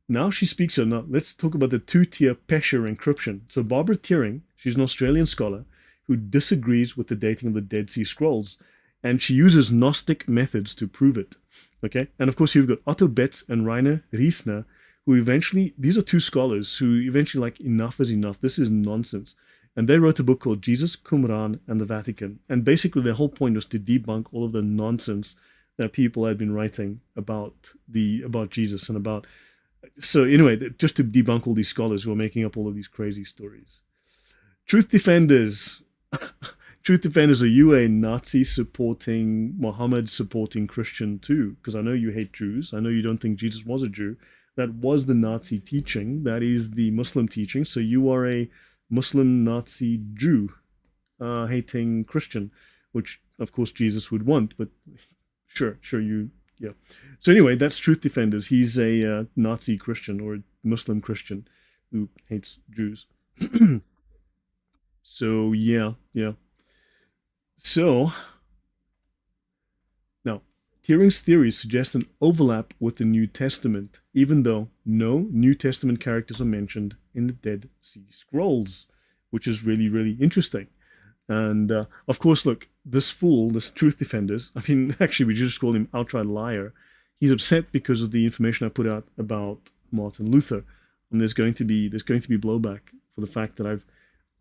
now she speaks of, now let's talk about the two-tier Pesher encryption. So Barbara Thiering, she's an Australian scholar who disagrees with the dating of the Dead Sea Scrolls, and she uses Gnostic methods to prove it. Okay, and of course you've got Otto Betz and Rainer Riesner, who eventually, these are two scholars who eventually like, enough is enough. This is nonsense. And they wrote a book called Jesus, Qumran, and the Vatican. And basically their whole point was to debunk all of the nonsense that people had been writing about Jesus and about. So anyway, just to debunk all these scholars who are making up all of these crazy stories. Truth Defenders. Truth Defenders, are you a Nazi supporting, Muhammad supporting Christian too? Because I know you hate Jews. I know you don't think Jesus was a Jew. That was the Nazi teaching. That is the Muslim teaching. So you are a Muslim Nazi Jew hating Christian, which of course Jesus would want, but sure, yeah. So anyway, that's Truth Defenders. He's a Nazi Christian or a Muslim Christian who hates Jews. So yeah. So now, Turing's theory suggests an overlap with the New Testament, even though no New Testament characters are mentioned in the Dead Sea Scrolls, which is really, really interesting. And of course, look, this fool, this Truth Defenders, I mean, actually, we just call him outright liar. He's upset because of the information I put out about Martin Luther, and there's going to be blowback for the fact that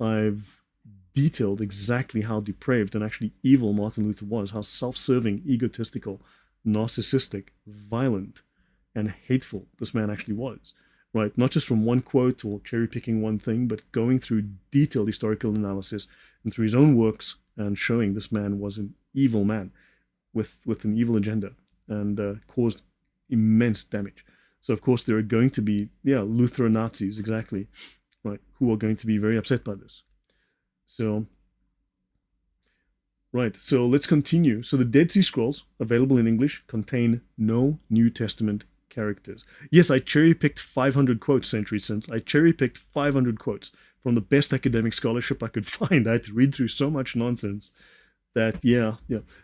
I've detailed exactly how depraved and actually evil Martin Luther was, how self-serving, egotistical, narcissistic, violent, and hateful this man actually was, right? Not just from one quote or cherry-picking one thing, but going through detailed historical analysis and through his own works and showing this man was an evil man with an evil agenda and caused immense damage. So, of course, there are going to be, Lutheran Nazis, exactly, right, who are going to be very upset by this. So, right, so let's continue. So the Dead Sea Scrolls, available in English, contain no New Testament characters. Yes, I cherry-picked 500 quotes, Century Sense. I cherry-picked 500 quotes from the best academic scholarship I could find. I had to read through so much nonsense that, yeah.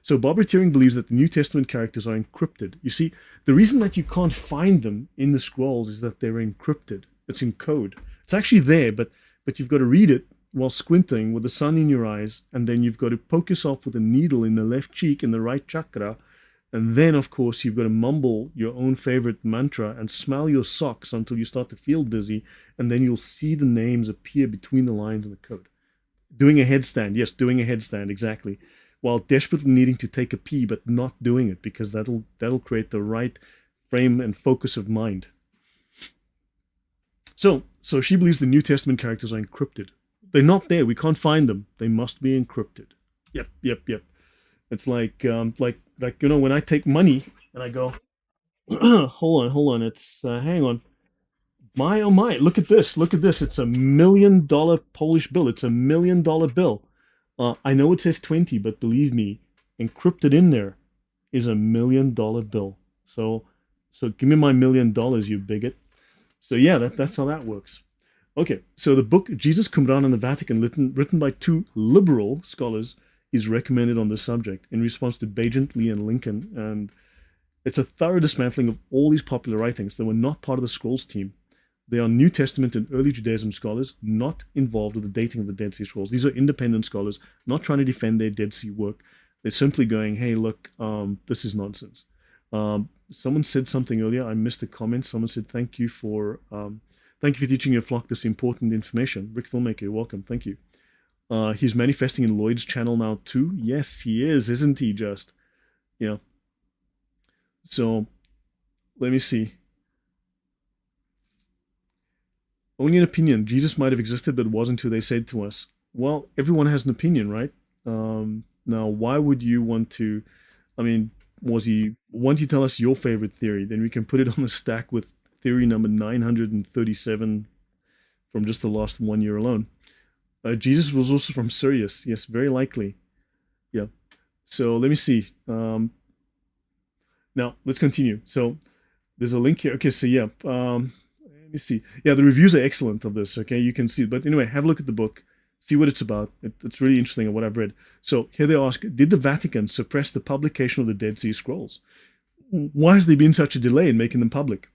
So Barbara Turing believes that the New Testament characters are encrypted. You see, the reason that you can't find them in the scrolls is that they're encrypted. It's in code. It's actually there, but you've got to read it while squinting with the sun in your eyes, and then you've got to poke yourself with a needle in the left cheek in the right chakra, and then of course you've got to mumble your own favorite mantra and smell your socks until you start to feel dizzy, and then you'll see the names appear between the lines in the code. Doing a headstand, yes, doing a headstand, exactly, while desperately needing to take a pee but not doing it, because that'll create the right frame and focus of mind. So she believes the New Testament characters are encrypted. They're not there. We can't find them. They must be encrypted. Yep. It's like when I take money and I go, hold on. It's hang on. My oh my! Look at this. It's $1 million Polish bill. It's $1 million bill. I know it says 20, but believe me, encrypted in there is $1 million bill. So give me my $1 million, you bigot. So yeah, that's how that works. Okay, so the book Jesus, Qumran, and the Vatican, written by two liberal scholars, is recommended on this subject in response to Bagent, Lee, and Lincoln, and it's a thorough dismantling of all these popular writings that were not part of the Scrolls team. They are New Testament and early Judaism scholars, not involved with the dating of the Dead Sea Scrolls. These are independent scholars, not trying to defend their Dead Sea work. They're simply going, hey, look, this is nonsense. Someone said something earlier. I missed a comment. Someone said, thank you for teaching your flock this important information. Rick Filmmaker, you're welcome. Thank you. He's manifesting in Lloyd's channel now too. Yes, he is, isn't he just? Yeah. So, let me see. Only an opinion. Jesus might have existed, but it wasn't who they said to us. Well, everyone has an opinion, right? Now, why would you want to, why don't you tell us your favorite theory? Then we can put it on the stack with theory number 937 from just the last 1 year alone. Jesus was also from Sirius. Yes, very likely. Yeah. So let me see. Now, let's continue. So there's a link here. Okay, so yeah. Let me see. Yeah, the reviews are excellent of this. Okay, you can see. But anyway, have a look at the book. See what it's about. It's really interesting of what I've read. So here they ask, did the Vatican suppress the publication of the Dead Sea Scrolls? Why has there been such a delay in making them public?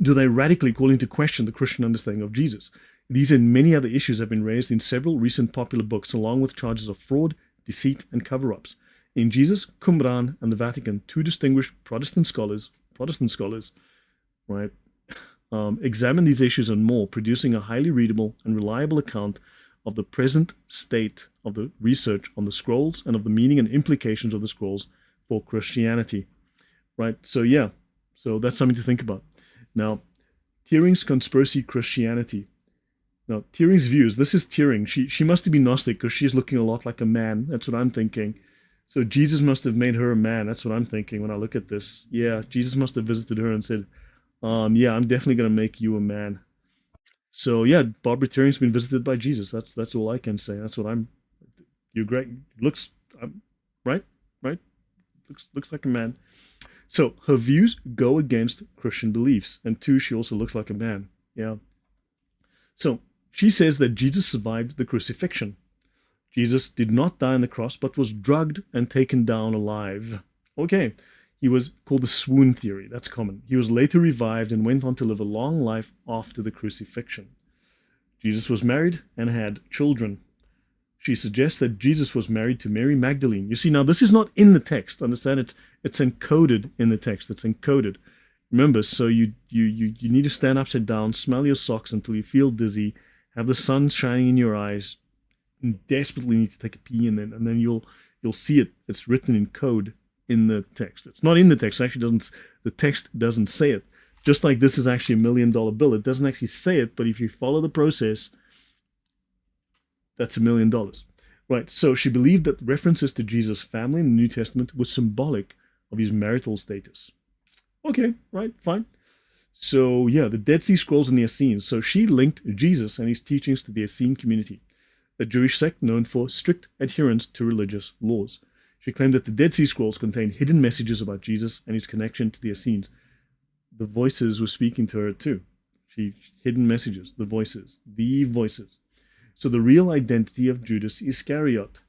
Do they radically call into question the Christian understanding of Jesus? These and many other issues have been raised in several recent popular books, along with charges of fraud, deceit, and cover-ups. In Jesus, Qumran, and the Vatican, two distinguished Protestant scholars, right, examine these issues and more, producing a highly readable and reliable account of the present state of the research on the scrolls and of the meaning and implications of the scrolls for Christianity. Right? So yeah, so that's something to think about. Now, Teering's conspiracy Christianity. Now, Teering's views, this is Teering. She must have been Gnostic because she's looking a lot like a man. That's what I'm thinking. So Jesus must have made her a man. That's what I'm thinking when I look at this. Yeah, Jesus must have visited her and said, yeah, I'm definitely going to make you a man. So yeah, Barbara Teering's been visited by Jesus. That's all I can say. That's what I'm. You're great. Looks right, right. Looks like a man. So her views go against Christian beliefs, and two, she also looks like a man. Yeah. So she says that Jesus survived the crucifixion. Jesus did not die on the cross, but was drugged and taken down alive. Okay, he was called the swoon theory. That's common. He was later revived and went on to live a long life after the crucifixion. Jesus was married and had children. She suggests that Jesus was married to Mary Magdalene. You see, now this is not in the text. Understand? It's encoded in the text. It's encoded. Remember, so you need to stand upside down, smell your socks until you feel dizzy, have the sun shining in your eyes, and desperately need to take a pee, and then you'll see it. It's written in code in the text. It's not in the text. It actually doesn't. The text doesn't say it. Just like this is actually $1 million bill. It doesn't actually say it, but if you follow the process, that's $1 million. Right. So she believed that references to Jesus' family in the New Testament was symbolic of his marital status. Okay, right, fine. So yeah, the Dead Sea Scrolls and the Essenes. So she linked Jesus and his teachings to the Essene community, a Jewish sect known for strict adherence to religious laws. She claimed that the Dead Sea Scrolls contained hidden messages about Jesus and his connection to the Essenes. The voices were speaking to her too. Hidden messages, the voices. So the real identity of Judas Iscariot.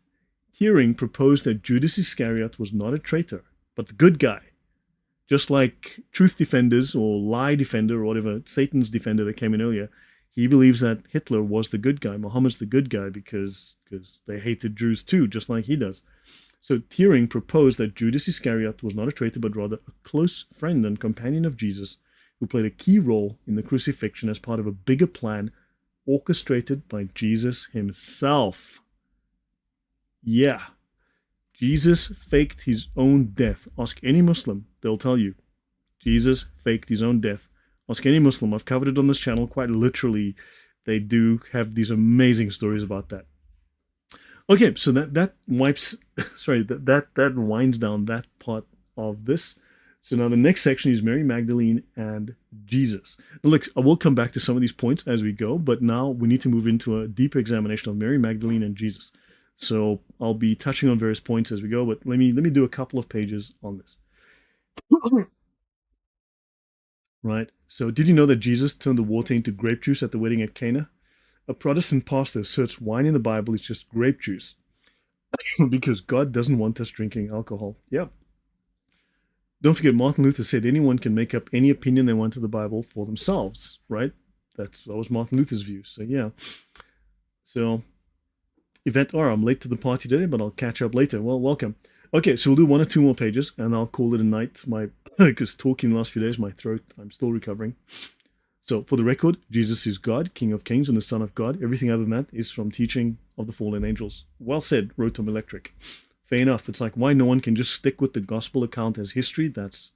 Teering proposed that Judas Iscariot was not a traitor, but the good guy. Just like truth defenders or lie defender or whatever, Satan's defender that came in earlier, he believes that Hitler was the good guy. Muhammad's the good guy because they hated Jews too, just like he does. So Teering proposed that Judas Iscariot was not a traitor, but rather a close friend and companion of Jesus, who played a key role in the crucifixion as part of a bigger plan orchestrated by Jesus himself. Yeah. Jesus faked his own death. Ask any Muslim, they'll tell you. Jesus faked his own death. Ask any Muslim. I've covered it on this channel quite literally. They do have these amazing stories about that. Okay, so that wipes, sorry, that winds down that part of this. So now the next section is Mary Magdalene and Jesus. Now look, I will come back to some of these points as we go, but now we need to move into a deeper examination of Mary Magdalene and Jesus. So I'll be touching on various points as we go, but let me do a couple of pages on this. Right. So did you know that Jesus turned the water into grape juice at the wedding at Cana? A Protestant pastor asserts wine in the Bible is just grape juice because God doesn't want us drinking alcohol. Yeah. Don't forget, Martin Luther said anyone can make up any opinion they want of the Bible for themselves, right? That was Martin Luther's view. So yeah. So Yvette R, I'm late to the party today, but I'll catch up later. Well, welcome. Okay, so we'll do 1 or 2 more pages, and I'll call it a night. Because talking the last few days, my throat, I'm still recovering. So, for the record, Jesus is God, King of Kings, and the Son of God. Everything other than that is from teaching of the fallen angels. Well said, Rotom Electric. Fair enough. It's like why no one can just stick with the gospel account as history. That's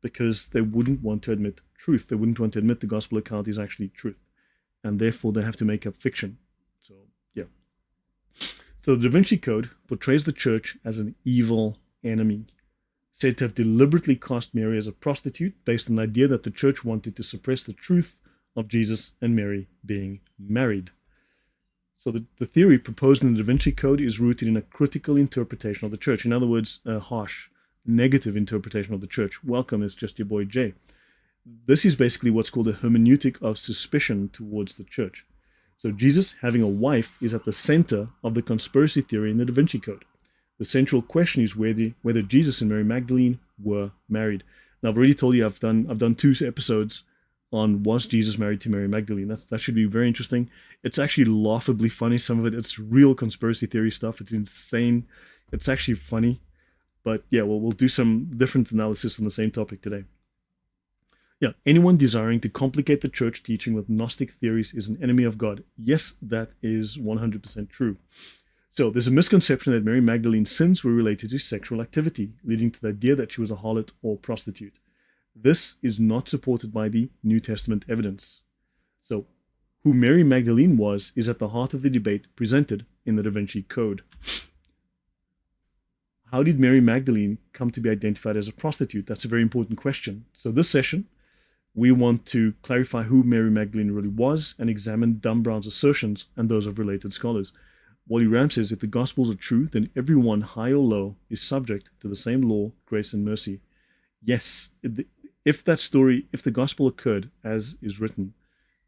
because they wouldn't want to admit truth. They wouldn't want to admit the gospel account is actually truth. And therefore, they have to make up fiction. So, yeah. So, the Da Vinci Code portrays the church as an evil enemy, said to have deliberately cast Mary as a prostitute based on the idea that the church wanted to suppress the truth of Jesus and Mary being married. So the theory proposed in the Da Vinci Code is rooted in a critical interpretation of the church. In other words, a harsh, negative interpretation of the church. Welcome, it's just your boy Jay. This is basically what's called a hermeneutic of suspicion towards the church. So Jesus having a wife is at the center of the conspiracy theory in the Da Vinci Code. The central question is whether Jesus and Mary Magdalene were married. Now I've already told you I've done 2 episodes on was Jesus married to Mary Magdalene. That should be very interesting. It's actually laughably funny. Some of it, it's real conspiracy theory stuff. It's insane. It's actually funny. But yeah, we'll do some different analysis on the same topic today. Yeah, anyone desiring to complicate the church teaching with Gnostic theories is an enemy of God. Yes, that is 100% true. So there's a misconception that Mary Magdalene's sins were related to sexual activity, leading to the idea that she was a harlot or prostitute. This is not supported by the New Testament evidence. So who Mary Magdalene was is at the heart of the debate presented in the Da Vinci Code. How did Mary Magdalene come to be identified as a prostitute? That's a very important question. So this session, we want to clarify who Mary Magdalene really was and examine Dunn Brown's assertions and those of related scholars. Wally Ram says, if the Gospels are true, then everyone, high or low, is subject to the same law, grace and mercy. Yes, if that story, if the Gospel occurred as is written,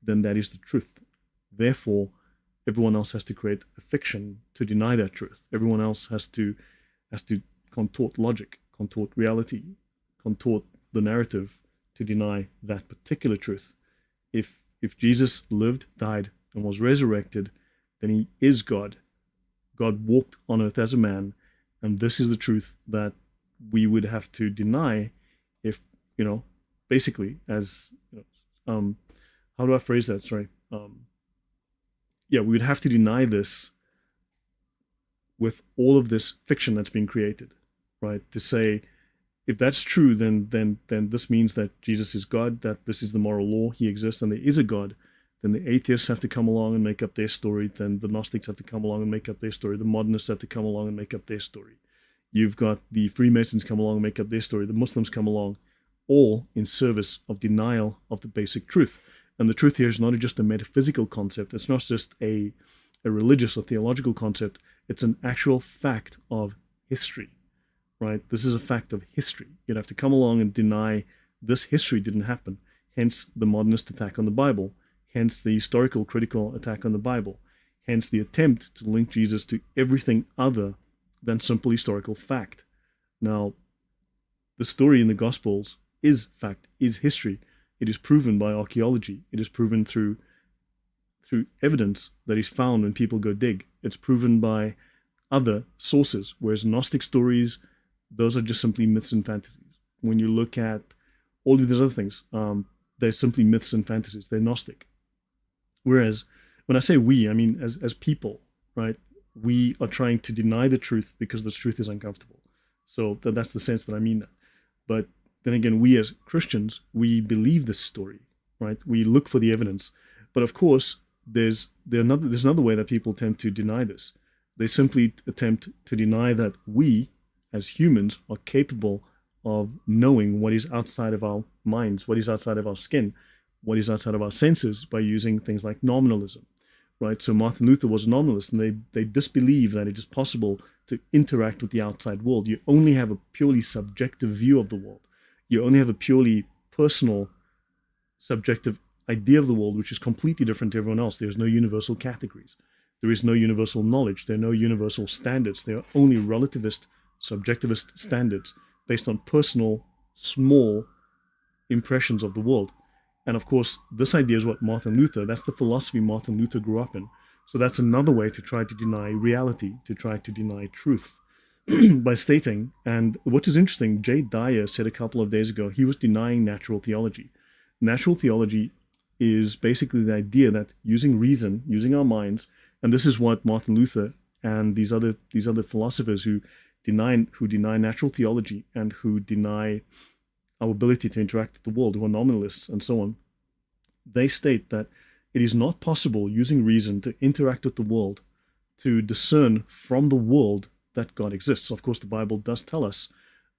then that is the truth. Therefore, everyone else has to create a fiction to deny that truth. Everyone else has to contort logic, contort reality, contort the narrative to deny that particular truth. If Jesus lived, died, and was resurrected, then he is God. God walked on earth as a man, and this is the truth that we would have to deny if, basically, as, how do I phrase that? Sorry. We would have to deny this with all of this fiction that's being created, right? To say, if that's true, then this means that Jesus is God, that this is the moral law, he exists, and there is a God. Then the atheists have to come along and make up their story. Then the Gnostics have to come along and make up their story. The modernists have to come along and make up their story. You've got the Freemasons come along and make up their story. The Muslims come along, all in service of denial of the basic truth. And the truth here is not just a metaphysical concept. It's not just a religious or theological concept. It's an actual fact of history, right? This is a fact of history. You'd have to come along and deny this history didn't happen. Hence the modernist attack on the Bible. Hence the historical critical attack on the Bible. Hence the attempt to link Jesus to everything other than simple historical fact. Now, the story in the Gospels is fact, is history. It is proven by archaeology. It is proven through evidence that is found when people go dig. It's proven by other sources, whereas Gnostic stories, those are just simply myths and fantasies. When you look at all of these other things, they're simply myths and fantasies. They're Gnostic. Whereas when I say we, I mean as people, right? We are trying to deny the truth because the truth is uncomfortable. So that's the sense that I mean that. But then again, we as Christians, we believe this story, right? We look for the evidence. But of course, there's another way that people attempt to deny this. They simply attempt to deny that we, as humans, are capable of knowing what is outside of our minds, what is outside of our skin, what is outside of our senses by using things like nominalism, right? So Martin Luther was a nominalist, and they disbelieve that it is possible to interact with the outside world. You only have a purely subjective view of the world. You only have a purely personal, subjective idea of the world, which is completely different to everyone else. There's no universal categories. There is no universal knowledge. There are no universal standards. There are only relativist, subjectivist standards based on personal, small impressions of the world. And of course, this idea is what Martin Luther, that's the philosophy Martin Luther grew up in. So that's another way to try to deny reality, to try to deny truth by stating, and what is interesting, Jay Dyer said a couple of days ago, he was denying natural theology. Natural theology is basically the idea that using reason, using our minds, and this is what Martin Luther and these other philosophers who deny natural theology and who deny our ability to interact with the world, who are nominalists and so on, they state that it is not possible using reason to interact with the world, to discern from the world that God exists. Of course, the Bible does tell us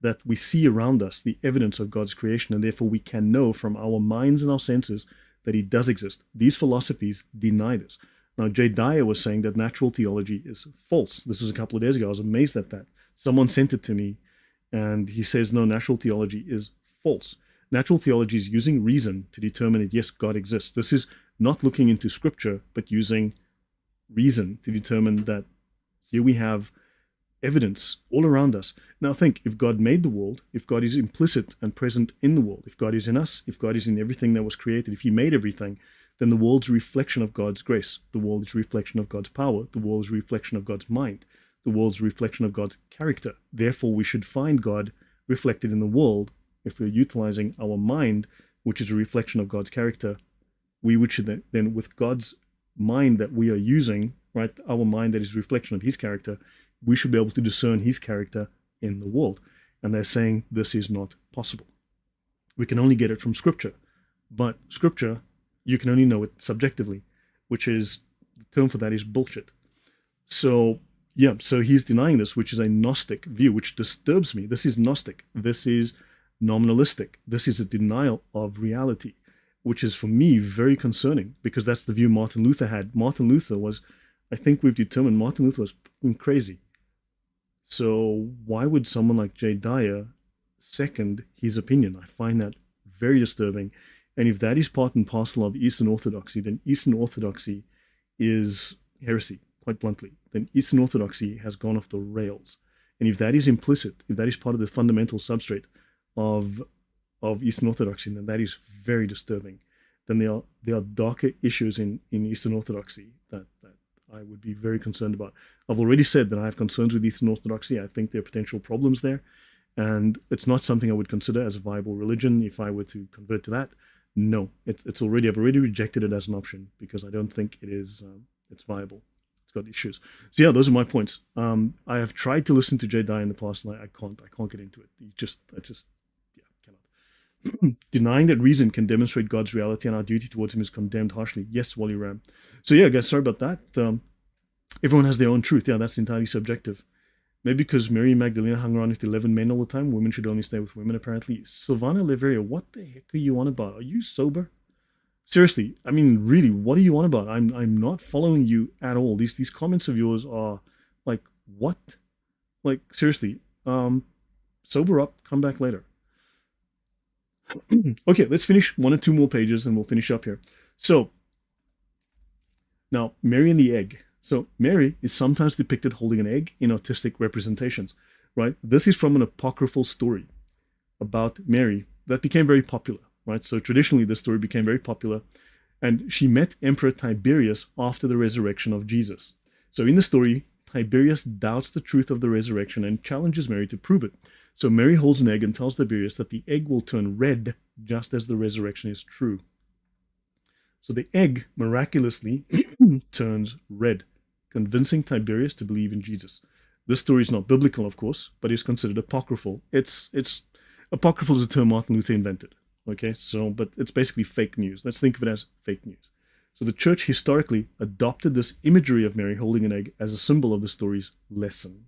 that we see around us the evidence of God's creation, and therefore we can know from our minds and our senses that he does exist. These philosophies deny this. Now, Jay Dyer was saying that natural theology is false. This was a couple of days ago. I was amazed at that. Someone sent it to me, and he says, no, natural theology is false. Natural theology is using reason to determine that, yes, God exists. This is not looking into scripture, but using reason to determine that here we have evidence all around us. Now think, if God made the world, if God is implicit and present in the world, if God is in us, if God is in everything that was created, if he made everything, then the world's a reflection of God's grace. The world is a reflection of God's power. The world is a reflection of God's mind. The world's a reflection of God's character. Therefore, we should find God reflected in the world if we're utilizing our mind which is a reflection of God's character, we should then with God's mind that we are using, right, our mind that is a reflection of his character, we should be able to discern his character in the world. And they're saying this is not possible. We can only get it from Scripture. But Scripture, you can only know it subjectively, which is, the term for that is bullshit. So, yeah, so he's denying this, which is a Gnostic view, which disturbs me. This is Gnostic. This is nominalistic. This is a denial of reality, which is for me very concerning, because that's the view Martin Luther had. Martin Luther was, I think we've determined Martin Luther was crazy. So why would someone like J. Dyer second his opinion? I find that very disturbing. And if that is part and parcel of Eastern Orthodoxy, then Eastern Orthodoxy is heresy, quite bluntly. Then Eastern Orthodoxy has gone off the rails. And if that is implicit, if that is part of the fundamental substrate of Eastern Orthodoxy, then that is very disturbing. Then there are darker issues in Eastern Orthodoxy that I would be very concerned about. I've already said that I have concerns with Eastern Orthodoxy. I think there are potential problems there. And it's not something I would consider as a viable religion if I were to convert to that. No, I've already rejected it as an option because I don't think it is, it's viable. It's got issues. So yeah, those are my points. I have tried to listen to J. Dye in the past and I can't get into it. Cannot. Denying that reason can demonstrate God's reality and our duty towards him is condemned harshly. Yes, Wally Ram. So yeah, guys, sorry about that. Everyone has their own truth. Yeah, that's entirely subjective. Maybe because Mary Magdalena hung around with 11 men all the time, women should only stay with women, apparently. Silvana Leveria, what the heck are you on about? Are you sober? Seriously, I mean, really, what are you on about? I'm not following you at all. These comments of yours are like, what? Like, seriously, sober up, come back later. Okay, let's finish 1 or 2 more pages and we'll finish up here. So, now, Mary and the egg. So Mary is sometimes depicted holding an egg in artistic representations, right? This is from an apocryphal story about Mary that became very popular, right? So traditionally, this story became very popular. And she met Emperor Tiberius after the resurrection of Jesus. So in the story, Tiberius doubts the truth of the resurrection and challenges Mary to prove it. So Mary holds an egg and tells Tiberius that the egg will turn red just as the resurrection is true. So the egg miraculously turns red, convincing Tiberius to believe in Jesus. This story is not biblical, of course, but is considered apocryphal. It's apocryphal is a term Martin Luther invented. Okay, so but it's basically fake news. Let's think of it as fake news. So the church historically adopted this imagery of Mary holding an egg as a symbol of the story's lesson.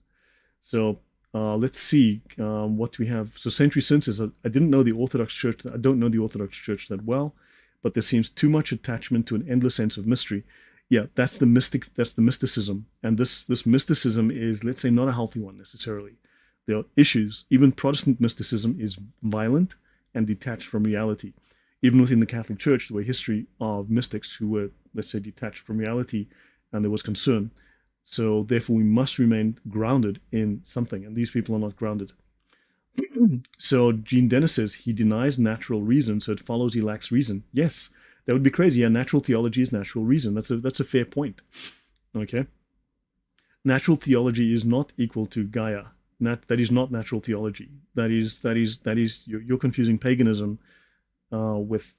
So let's see what we have. So century since is I don't know the Orthodox Church that well, but there seems too much attachment to an endless sense of mystery. Yeah, that's the mysticism. And this mysticism is, let's say, not a healthy one necessarily. There are issues. Even Protestant mysticism is violent and detached from reality. Even within the Catholic Church, there were history of mystics who were, let's say, detached from reality, and there was concern. So therefore, we must remain grounded in something, and these people are not grounded. So Gene Dennis says he denies natural reason, so it follows he lacks reason. Yes, that would be crazy. Yeah, natural theology is natural reason. That's a fair point. Okay. Natural theology is not equal to Gaia. That is not natural theology. That is you're confusing paganism with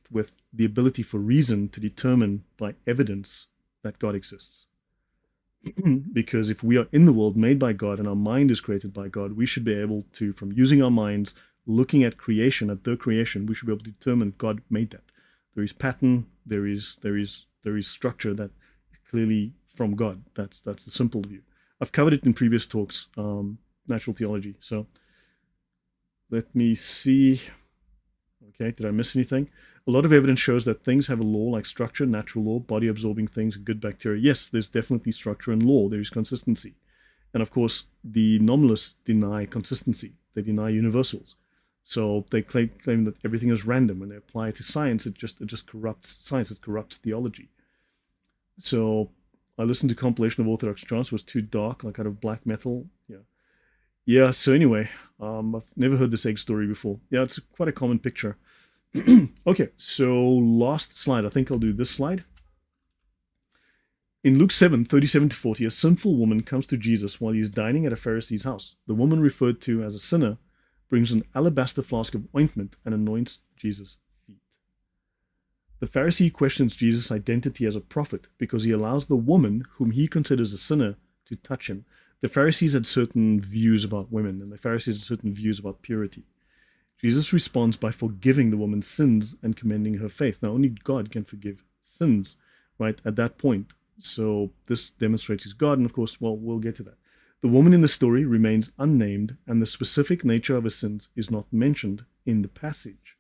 the ability for reason to determine by evidence that God exists. Because if we are in the world made by God and our mind is created by God, we should be able to, from using our minds, looking at creation, at the creation, we should be able to determine God made that. There is pattern, there is structure that clearly from God. That's the simple view. I've covered it in previous talks, natural theology. So let me see. Okay, did I miss anything? A lot of evidence shows that things have a law like structure, natural law, body absorbing things, and good bacteria. Yes, there's definitely structure and law. There is consistency. And of course, the nominalists deny consistency. They deny universals. So they claim that everything is random. When they apply it to science, it just corrupts science. It corrupts theology. So I listened to a compilation of Orthodox chants. It was too dark, like out of black metal. Yeah. So anyway, I've never heard this egg story before. Yeah, it's quite a common picture. Okay, so last slide. I think I'll do this slide. In Luke 7:37-40, a sinful woman comes to Jesus while he is dining at a Pharisee's house. The woman, referred to as a sinner, brings an alabaster flask of ointment and anoints Jesus' feet. The Pharisee questions Jesus' identity as a prophet because he allows the woman, whom he considers a sinner, to touch him. The Pharisees had certain views about women, and the Pharisees had certain views about purity. Jesus responds by forgiving the woman's sins and commending her faith. Now, only God can forgive sins, right, at that point. So this demonstrates he's God, and of course, well, we'll get to that. The woman in the story remains unnamed, and the specific nature of her sins is not mentioned in the passage.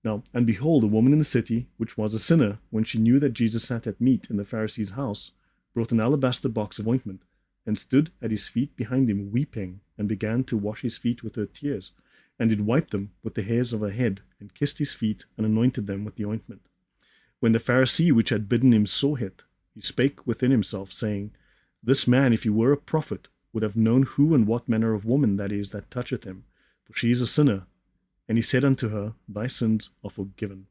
Now, and behold, a woman in the city, which was a sinner, when she knew that Jesus sat at meat in the Pharisee's house, brought an alabaster box of ointment, and stood at his feet behind him, weeping, and began to wash his feet with her tears, and did wipe them with the hairs of her head, and kissed his feet, and anointed them with the ointment. When the Pharisee which had bidden him saw it, he spake within himself, saying, This man, if he were a prophet, would have known who and what manner of woman that is that toucheth him, for she is a sinner. And he said unto her, Thy sins are forgiven.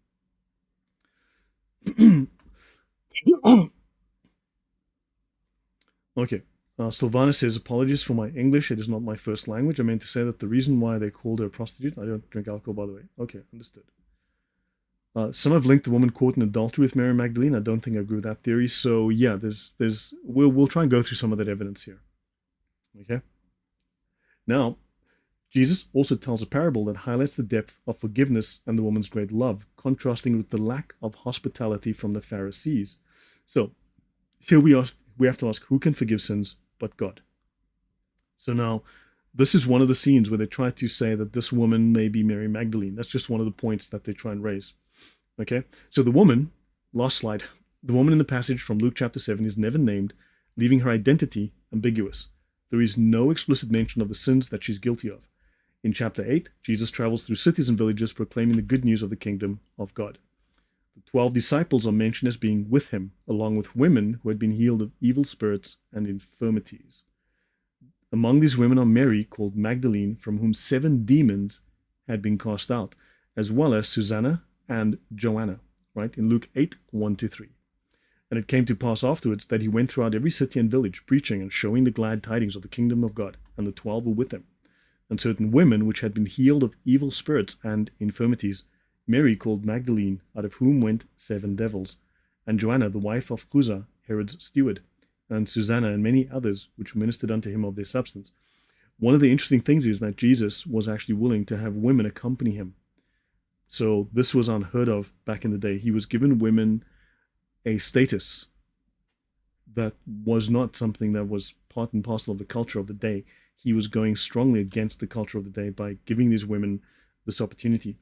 Okay. Sylvana says, apologies for my English. It is not my first language. I meant to say that the reason why they called her a prostitute, I don't drink alcohol, by the way. Okay, understood. Some have linked the woman caught in adultery with Mary Magdalene. I don't think I agree with that theory. So yeah, we'll try and go through some of that evidence here. Okay. Now, Jesus also tells a parable that highlights the depth of forgiveness and the woman's great love, contrasting with the lack of hospitality from the Pharisees. So here we have to ask, who can forgive sins but God? So now, this is one of the scenes where they try to say that this woman may be Mary Magdalene. That's just one of the points that they try and raise. Okay, so the woman, last slide, the woman in the passage from Luke chapter 7 is never named, leaving her identity ambiguous. There is no explicit mention of the sins that she's guilty of. In chapter 8, Jesus travels through cities and villages proclaiming the good news of the kingdom of God. The 12 disciples are mentioned as being with him, along with women who had been healed of evil spirits and infirmities. Among these women are Mary, called Magdalene, from whom 7 demons had been cast out, as well as Susanna and Joanna, right, in Luke 8, 1-3. And it came to pass afterwards that he went throughout every city and village, preaching and showing the glad tidings of the kingdom of God, and the 12 were with him. And certain women which had been healed of evil spirits and infirmities, Mary called Magdalene, out of whom went 7 devils, and Joanna, the wife of Chuza, Herod's steward, and Susanna and many others which ministered unto him of their substance. One of the interesting things is that Jesus was actually willing to have women accompany him. So this was unheard of back in the day. He was given women a status that was not something that was part and parcel of the culture of the day. He was going strongly against the culture of the day by giving these women this opportunity.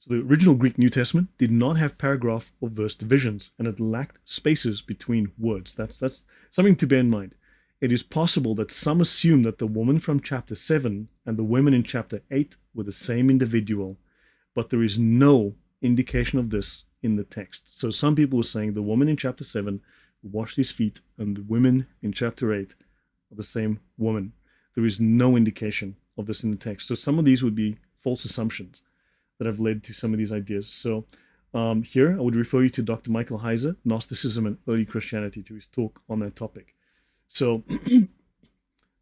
So the original Greek New Testament did not have paragraph or verse divisions, and it lacked spaces between words. That's something to bear in mind. It is possible that some assume that the woman from chapter 7 and the women in chapter 8 were the same individual, but there is no indication of this in the text. So some people are saying the woman in chapter 7 washed his feet and the women in chapter 8 are the same woman. There is no indication of this in the text. So some of these would be false assumptions that have led to some of these ideas. So here I would refer you to Dr. Michael Heiser, Gnosticism and Early Christianity, to his talk on that topic. So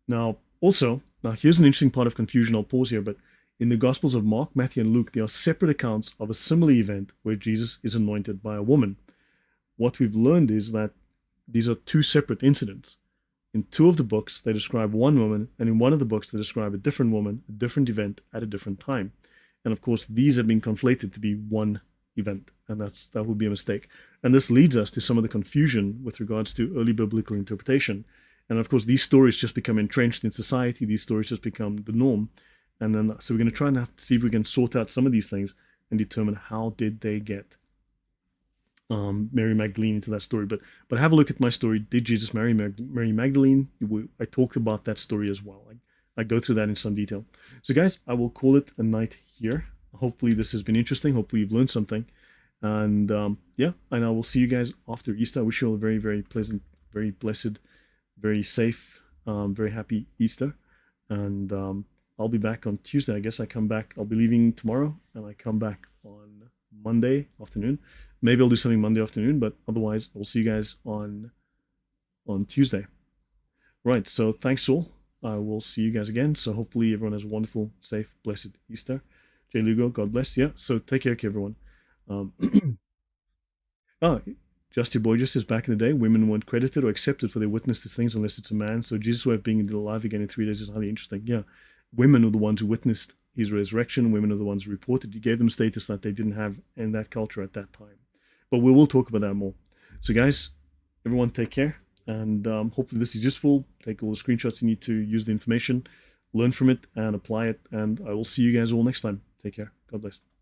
now here's an interesting part of confusion. I'll pause here, but in the Gospels of Mark, Matthew, and Luke, there are separate accounts of a similar event where Jesus is anointed by a woman. What we've learned is that these are 2 separate incidents. In 2 of the books, they describe one woman, and in one of the books, they describe a different woman, a different event at a different time. And of course, these have been conflated to be one event, and that would be a mistake. And this leads us to some of the confusion with regards to early biblical interpretation. And of course, these stories just become entrenched in society. These stories just become the norm. And then, so we're going to try and have to see if we can sort out some of these things and determine how did they get Mary Magdalene into that story. But have a look at my story. Did Jesus marry Mary Magdalene? I talked about that story as well. I go through that in some detail. So guys, I will call it a night here. Hopefully this has been interesting. Hopefully you've learned something. And and I will see you guys after Easter. I wish you all a very, very pleasant, very blessed, very safe, very happy Easter. And I'll be back on Tuesday. I guess I'll be leaving tomorrow, and I come back on Monday afternoon. Maybe I'll do something Monday afternoon, but otherwise I'll see you guys on Tuesday. Right, so thanks all. I will see you guys again. So hopefully everyone has a wonderful, safe, blessed Easter. Jay Lugo, God bless. Yeah, so take care, everyone. Um, oh, Justy Boy just says back in the day, women weren't credited or accepted for their witness to things unless it's a man. So Jesus' way of being alive again in 3 days is highly interesting. Yeah, women are the ones who witnessed his resurrection. Women are the ones who reported. He gave them status that they didn't have in that culture at that time. But we will talk about that more. So, guys, everyone take care. And hopefully this is useful. Take all the screenshots you need to use the information, learn from it, and apply it. And I will see you guys all next time. Take care. God bless.